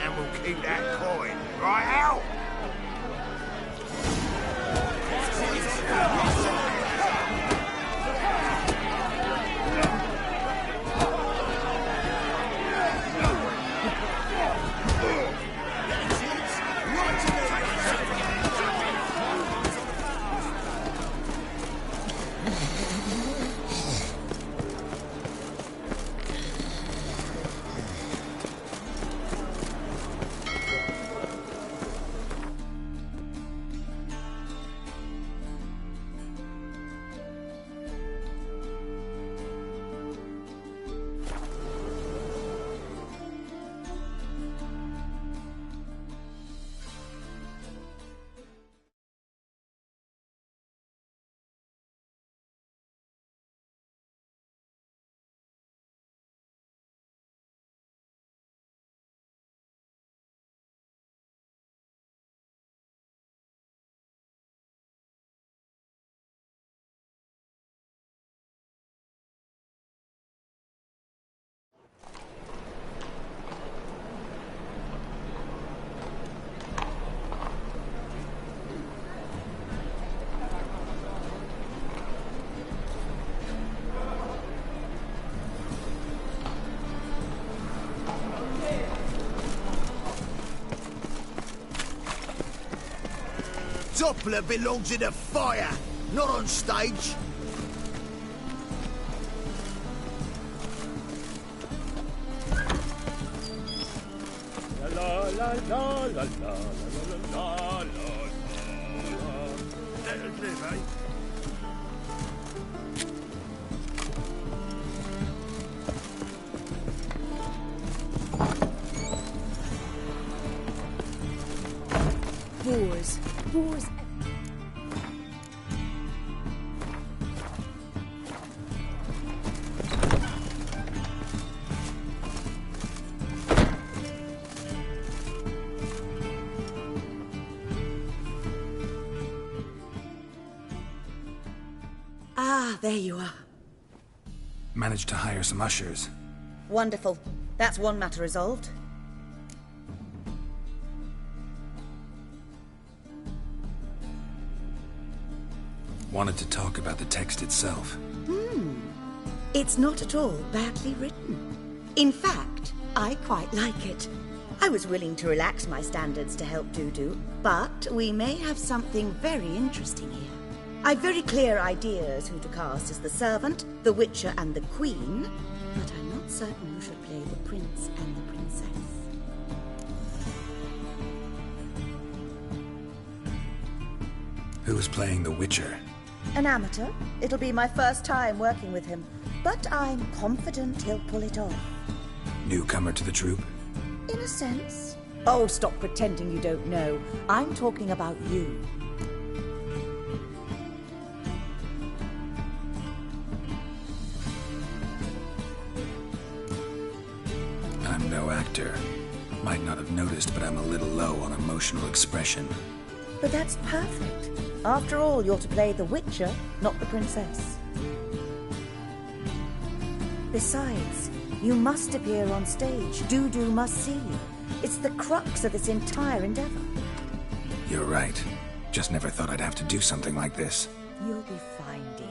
And we'll keep that coin, right out? Doppler belongs in the fire, not on stage. La la la la la la la la la. Let us live, eh? Wars. Wars. Ah, there you are. Managed to hire some ushers. Wonderful. That's one matter resolved. Wanted to talk about the text itself. It's not at all badly written. In fact, I quite like it. I was willing to relax my standards to help Dudu, but we may have something very interesting here. I've very clear ideas who to cast as the servant, the witcher, and the queen, but I'm not certain who should play the prince and the princess. Who's playing the Witcher? An amateur. It'll be my first time working with him, but I'm confident he'll pull it off. Newcomer to the troupe? In a sense. Oh, stop pretending you don't know. I'm talking about you. I'm no actor. Might not have noticed, but I'm a little low on emotional expression. But that's perfect. After all, you're to play the Witcher, not the princess. Besides, you must appear on stage. Dudu must see you. It's the crux of this entire endeavor. You're right. Just never thought I'd have to do something like this. You'll be fine, dear.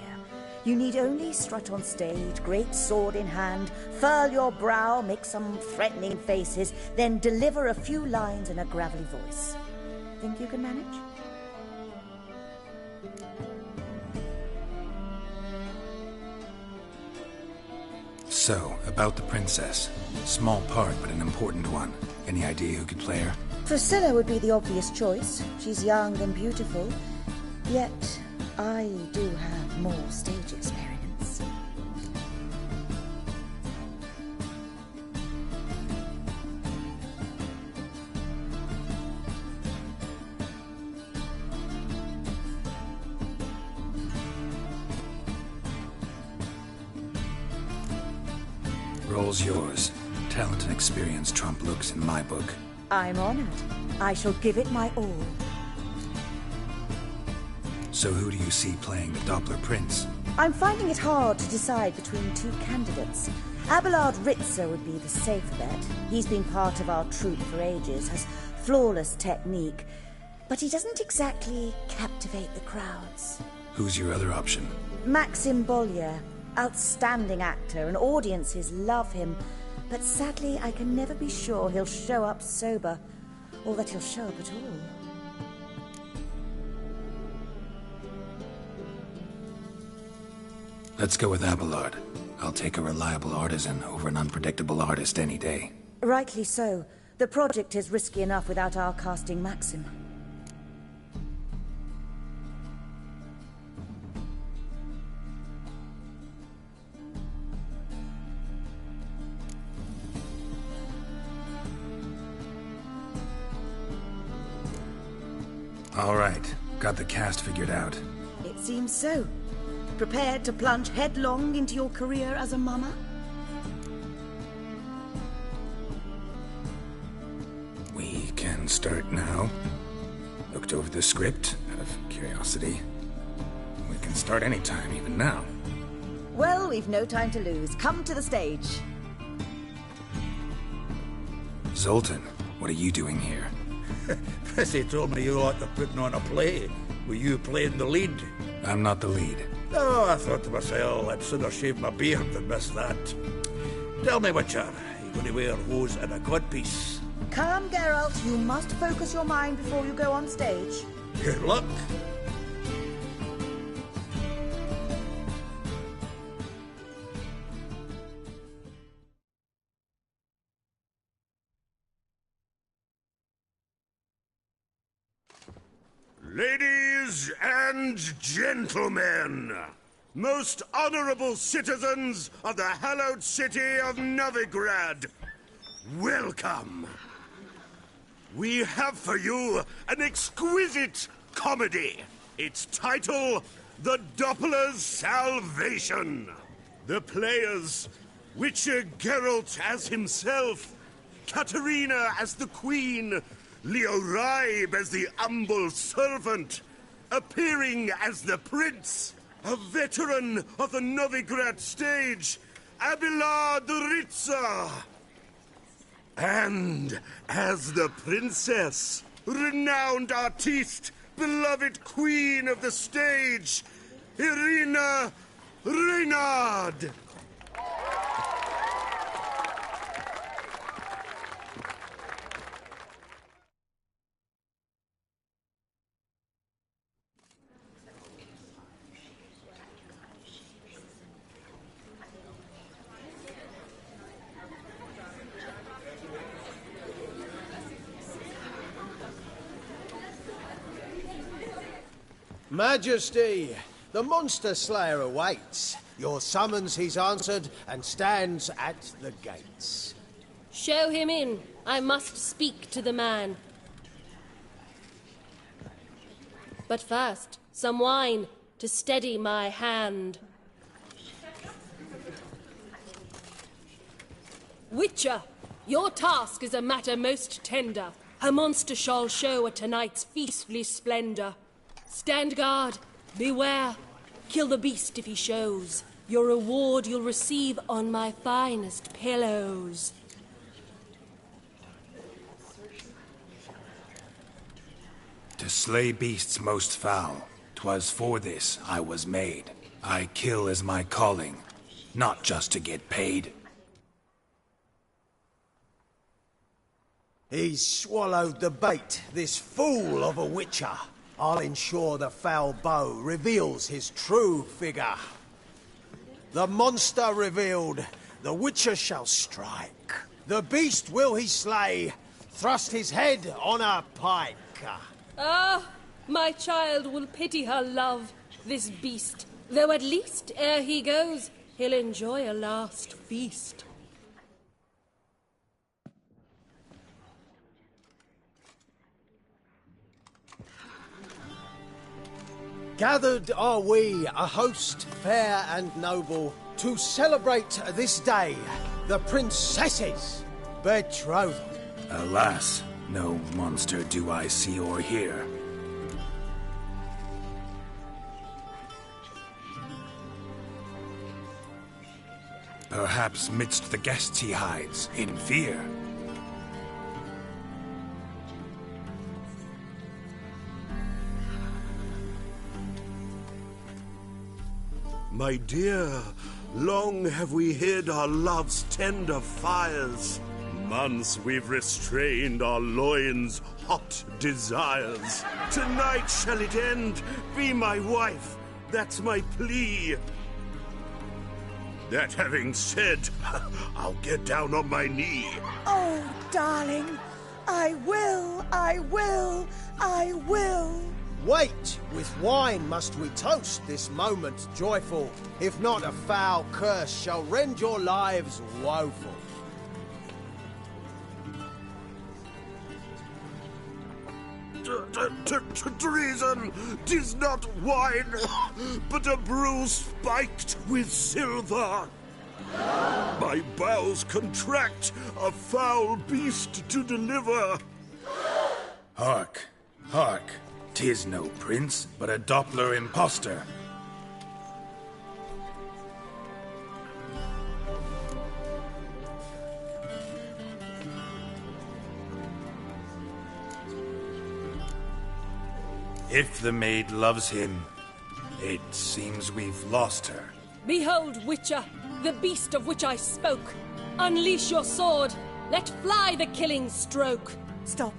You need only strut on stage, great sword in hand, furl your brow, make some threatening faces, then deliver a few lines in a gravelly voice. Think you can manage? So, about the princess. Small part, but an important one. Any idea who could play her? Priscilla would be the obvious choice. She's young and beautiful. Yet, I do have more stage experience. Role's yours. Talent and experience trump looks in my book. I'm honored. I shall give it my all. So who do you see playing the Doppler Prince? I'm finding it hard to decide between two candidates. Abelard Ritzer would be the safe bet. He's been part of our troupe for ages, has flawless technique, but he doesn't exactly captivate the crowds. Who's your other option? Maxim Bollier, outstanding actor, and audiences love him, but sadly I can never be sure he'll show up sober, or that he'll show up at all. Let's go with Abelard. I'll take a reliable artisan over an unpredictable artist any day. Rightly so. The project is risky enough without our casting Maxim. All right. Got the cast figured out. It seems so. Prepared to plunge headlong into your career as a mama? We can start now. Looked over the script, out of curiosity. We can start anytime, even now. Well, we've no time to lose. Come to the stage. Zoltan, what are you doing here? Prissy told me you like to putting on a play. Were you playing the lead? I'm not the lead. Oh, I thought to myself, I'd sooner shave my beard than miss that. Tell me, Witcher, are you going to wear hose and a codpiece? Calm, Geralt. You must focus your mind before you go on stage. Good luck. Ladies and gentlemen, most honorable citizens of the hallowed city of Novigrad, welcome. We have for you an exquisite comedy. Its title, The Doppler's Salvation. The players, Witcher Geralt as himself, Katarina as the Queen, Leo Raib as the humble servant, appearing as the Prince, a veteran of the Novigrad stage, Abelard Ritza. And as the Princess, renowned artiste, beloved Queen of the stage, Irina Reynard. Majesty, the monster slayer awaits. Your summons he's answered and stands at the gates. Show him in. I must speak to the man. But first, some wine to steady my hand. Witcher, your task is a matter most tender. Her monster shall show at tonight's feastly splendor. Stand guard, beware, kill the beast if he shows. Your reward you'll receive on my finest pillows. To slay beasts most foul, 'twas for this I was made. I kill as my calling, not just to get paid. He's swallowed the bait, this fool of a witcher. I'll ensure the foul bow reveals his true figure. The monster revealed, the witcher shall strike. The beast will he slay, thrust his head on a pike. Ah, my child will pity her love, this beast. Though at least, ere he goes, he'll enjoy a last feast. Gathered are we, a host fair and noble, to celebrate this day, the princess's betrothal. Alas, no monster do I see or hear. Perhaps midst the guests he hides, in fear. My dear, long have we hid our love's tender fires. Months we've restrained our loins' hot desires. Tonight shall it end, be my wife, that's my plea. That having said, I'll get down on my knee. Oh, darling, I will, I will, I will. Wait, with wine must we toast this moment joyful. If not, a foul curse shall rend your lives woeful. Treason! 'Tis not wine, but a brew spiked with silver. My bowels contract, a foul beast to deliver. Hark, hark. 'Tis no prince, but a Doppler impostor. If the maid loves him, it seems we've lost her. Behold, Witcher, the beast of which I spoke. Unleash your sword. Let fly the killing stroke. Stop.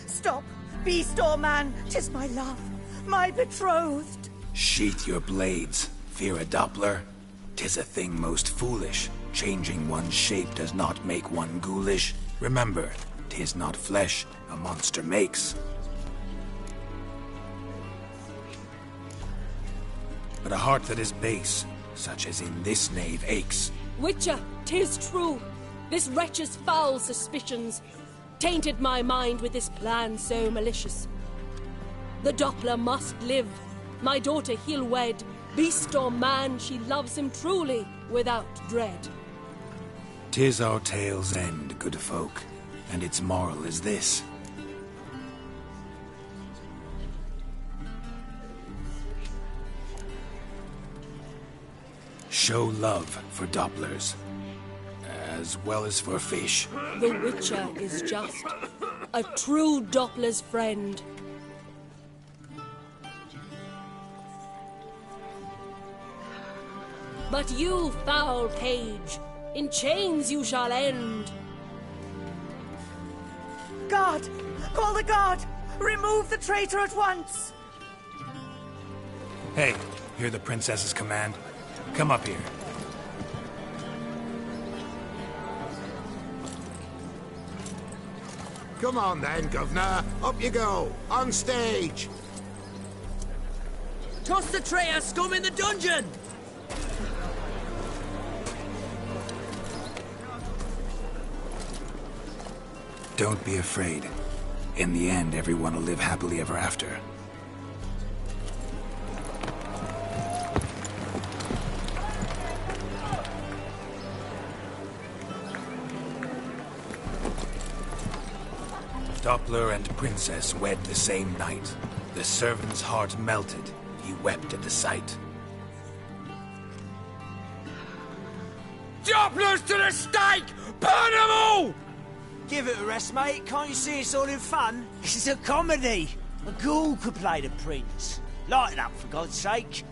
Stop. Beast or man, 'tis my love, my betrothed. Sheath your blades. Fear a Doppler? 'Tis a thing most foolish. Changing one's shape does not make one ghoulish. Remember, 'tis not flesh a monster makes, but a heart that is base, such as in this knave aches. Witcher, 'tis true. This wretch's foul suspicions tainted my mind with this plan so malicious. The Doppler must live. My daughter he'll wed. Beast or man, she loves him truly, without dread. 'Tis our tale's end, good folk, and its moral is this. Show love for Dopplers, as well as for fish. The Witcher is just a true Doppler's friend. But you, foul page, in chains you shall end. Guard! Call the guard! Remove the traitor at once! Hey, hear the princess's command? Come up here. Come on then, Governor. Up you go. On stage. Toss the traitor scum in the dungeon! Don't be afraid. In the end, everyone will live happily ever after. Doppler and princess wed the same night. The servant's heart melted. He wept at the sight. Dopplers to the stake! Burn them all! Give it a rest, mate. Can't you see it's all in fun? This is a comedy. A ghoul could play the prince. Lighten up, for God's sake.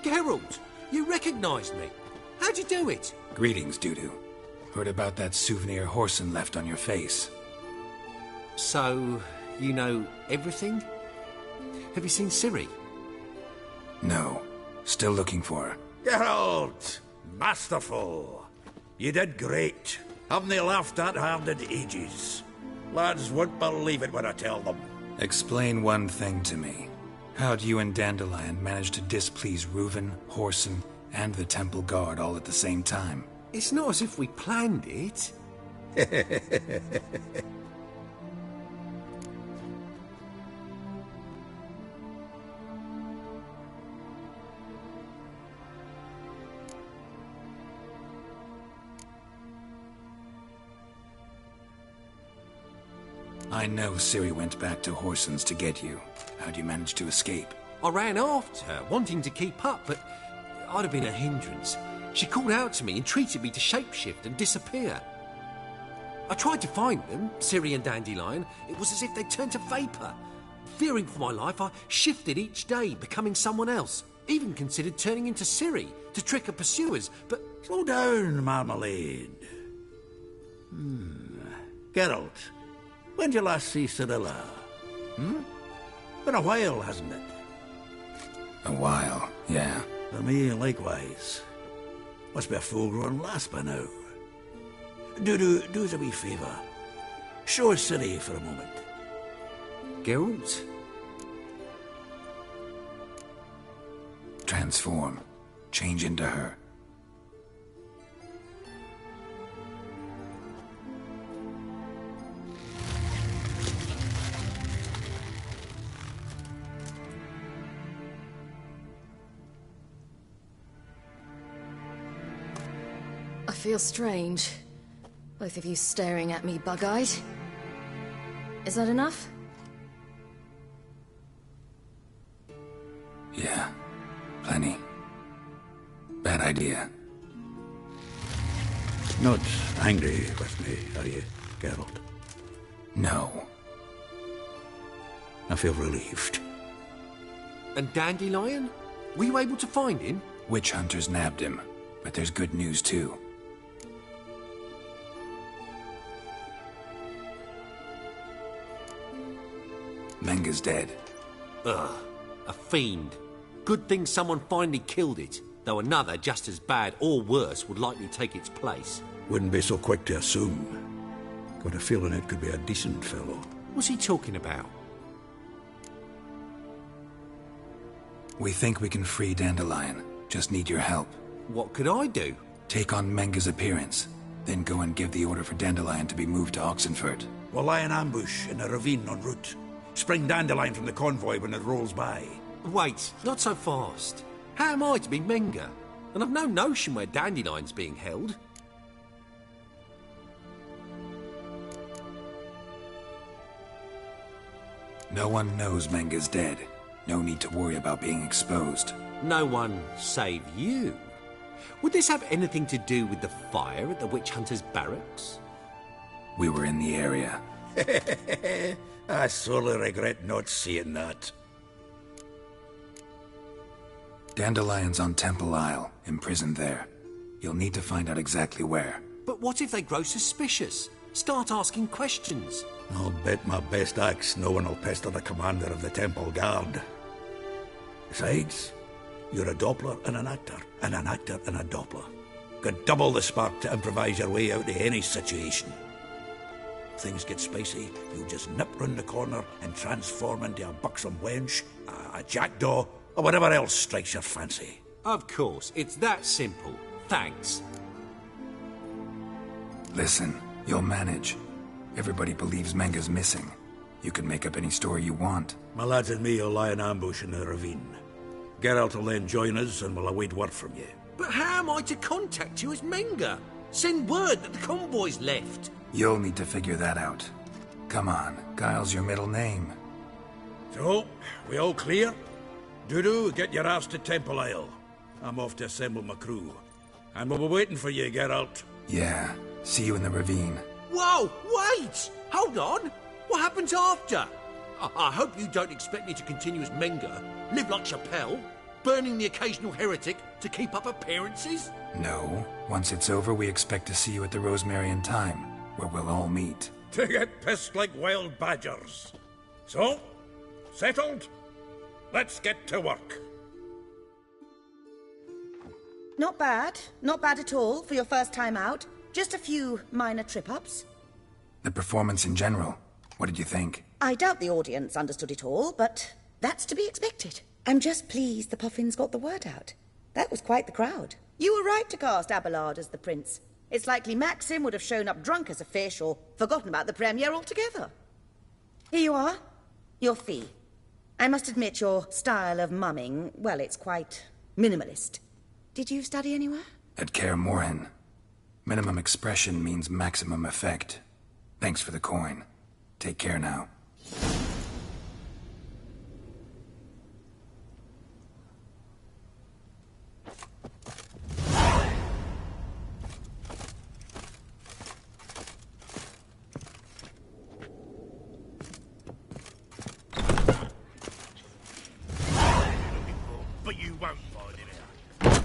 Geralt, you recognized me. How'd you do it? Greetings, Dudu. Heard about that souvenir Horson left on your face. So, you know everything? Have you seen Ciri? No. Still looking for her. Geralt! Masterful! You did great. Haven't they laughed that hard in ages? Lads won't believe it when I tell them. Explain one thing to me. How'd you and Dandelion manage to displease Reuven, Horson, and the Temple Guard all at the same time? It's not as if we planned it. I know Ciri went back to Horson's to get you. How'd you manage to escape? I ran after her, wanting to keep up, but I'd have been a hindrance. She called out to me, entreated me to shapeshift and disappear. I tried to find them, Ciri and Dandelion. It was as if they'd turned to vapour. Fearing for my life, I shifted each day, becoming someone else. Even considered turning into Ciri to trick her pursuers, but... Slow down, Marmalade. Geralt, when'd you last see Cyrilla? Been a while, hasn't it? A while, yeah. For me, likewise. Must be a full-grown lass by now. Do us a wee favour. Show us Ciri for a moment. Geralt? Transform. Change into her. I feel strange. Both of you staring at me bug-eyed. Is that enough? Yeah, plenty. Bad idea. Not angry with me, are you, Geralt? No. I feel relieved. And Dandelion? Were you able to find him? Witch hunters nabbed him, but there's good news too. Menga's dead. Ugh, a fiend. Good thing someone finally killed it, though another just as bad or worse would likely take its place. Wouldn't be so quick to assume. Got a feeling it could be a decent fellow. What's he talking about? We think we can free Dandelion. Just need your help. What could I do? Take on Menga's appearance, then go and give the order for Dandelion to be moved to Oxenford. We'll lie in ambush in a ravine en route. Spring Dandelion from the convoy when it rolls by. Wait, not so fast. How am I to be Menga? And I've no notion where Dandelion's being held. No one knows Menga's dead. No need to worry about being exposed. No one save you. Would this have anything to do with the fire at the witch hunters' barracks? We were in the area. I sorely regret not seeing that. Dandelion's on Temple Isle, imprisoned there. You'll need to find out exactly where. But what if they grow suspicious? Start asking questions. I'll bet my best axe no one will pester the commander of the Temple Guard. Besides, you're a Doppler and an actor and a Doppler. Got double the spark to improvise your way out of any situation. If things get spicy, you'll just nip round the corner and transform into a buxom wench, a jackdaw, or whatever else strikes your fancy. Of course, it's that simple. Thanks. Listen, you'll manage. Everybody believes Menga's missing. You can make up any story you want. My lads and me will lie in ambush in the ravine. Geralt will then join us and we'll await word from you. But how am I to contact you as Menga? Send word that the convoy's left. You'll need to figure that out. Come on, Guile's your middle name. So, we all clear? Dudu, get your ass to Temple Isle. I'm off to assemble my crew. And we'll be waiting for you, Geralt. Yeah, see you in the ravine. Whoa, wait! Hold on! What happens after? I hope you don't expect me to continue as Menga, live like Chappelle, burning the occasional heretic to keep up appearances? No. Once it's over, we expect to see you at the Rosemary in Time, where we'll all meet. To get pissed like wild badgers. So, settled? Let's get to work. Not bad. Not bad at all for your first time out. Just a few minor trip-ups. The performance in general, what did you think? I doubt the audience understood it all, but that's to be expected. I'm just pleased the Puffins got the word out. That was quite the crowd. You were right to cast Abelard as the prince. It's likely Maxim would have shown up drunk as a fish or forgotten about the premiere altogether. Here you are. Your fee. I must admit your style of mumming, well, it's quite minimalist. Did you study anywhere? At Kaer Morhen. Minimum expression means maximum effect. Thanks for the coin. Take care now. But you won't find it out.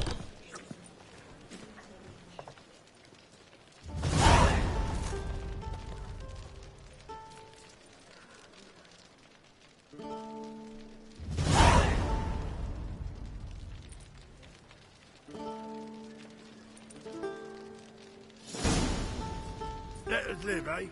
Let us live, eh?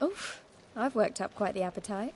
Oof, I've worked up quite the appetite.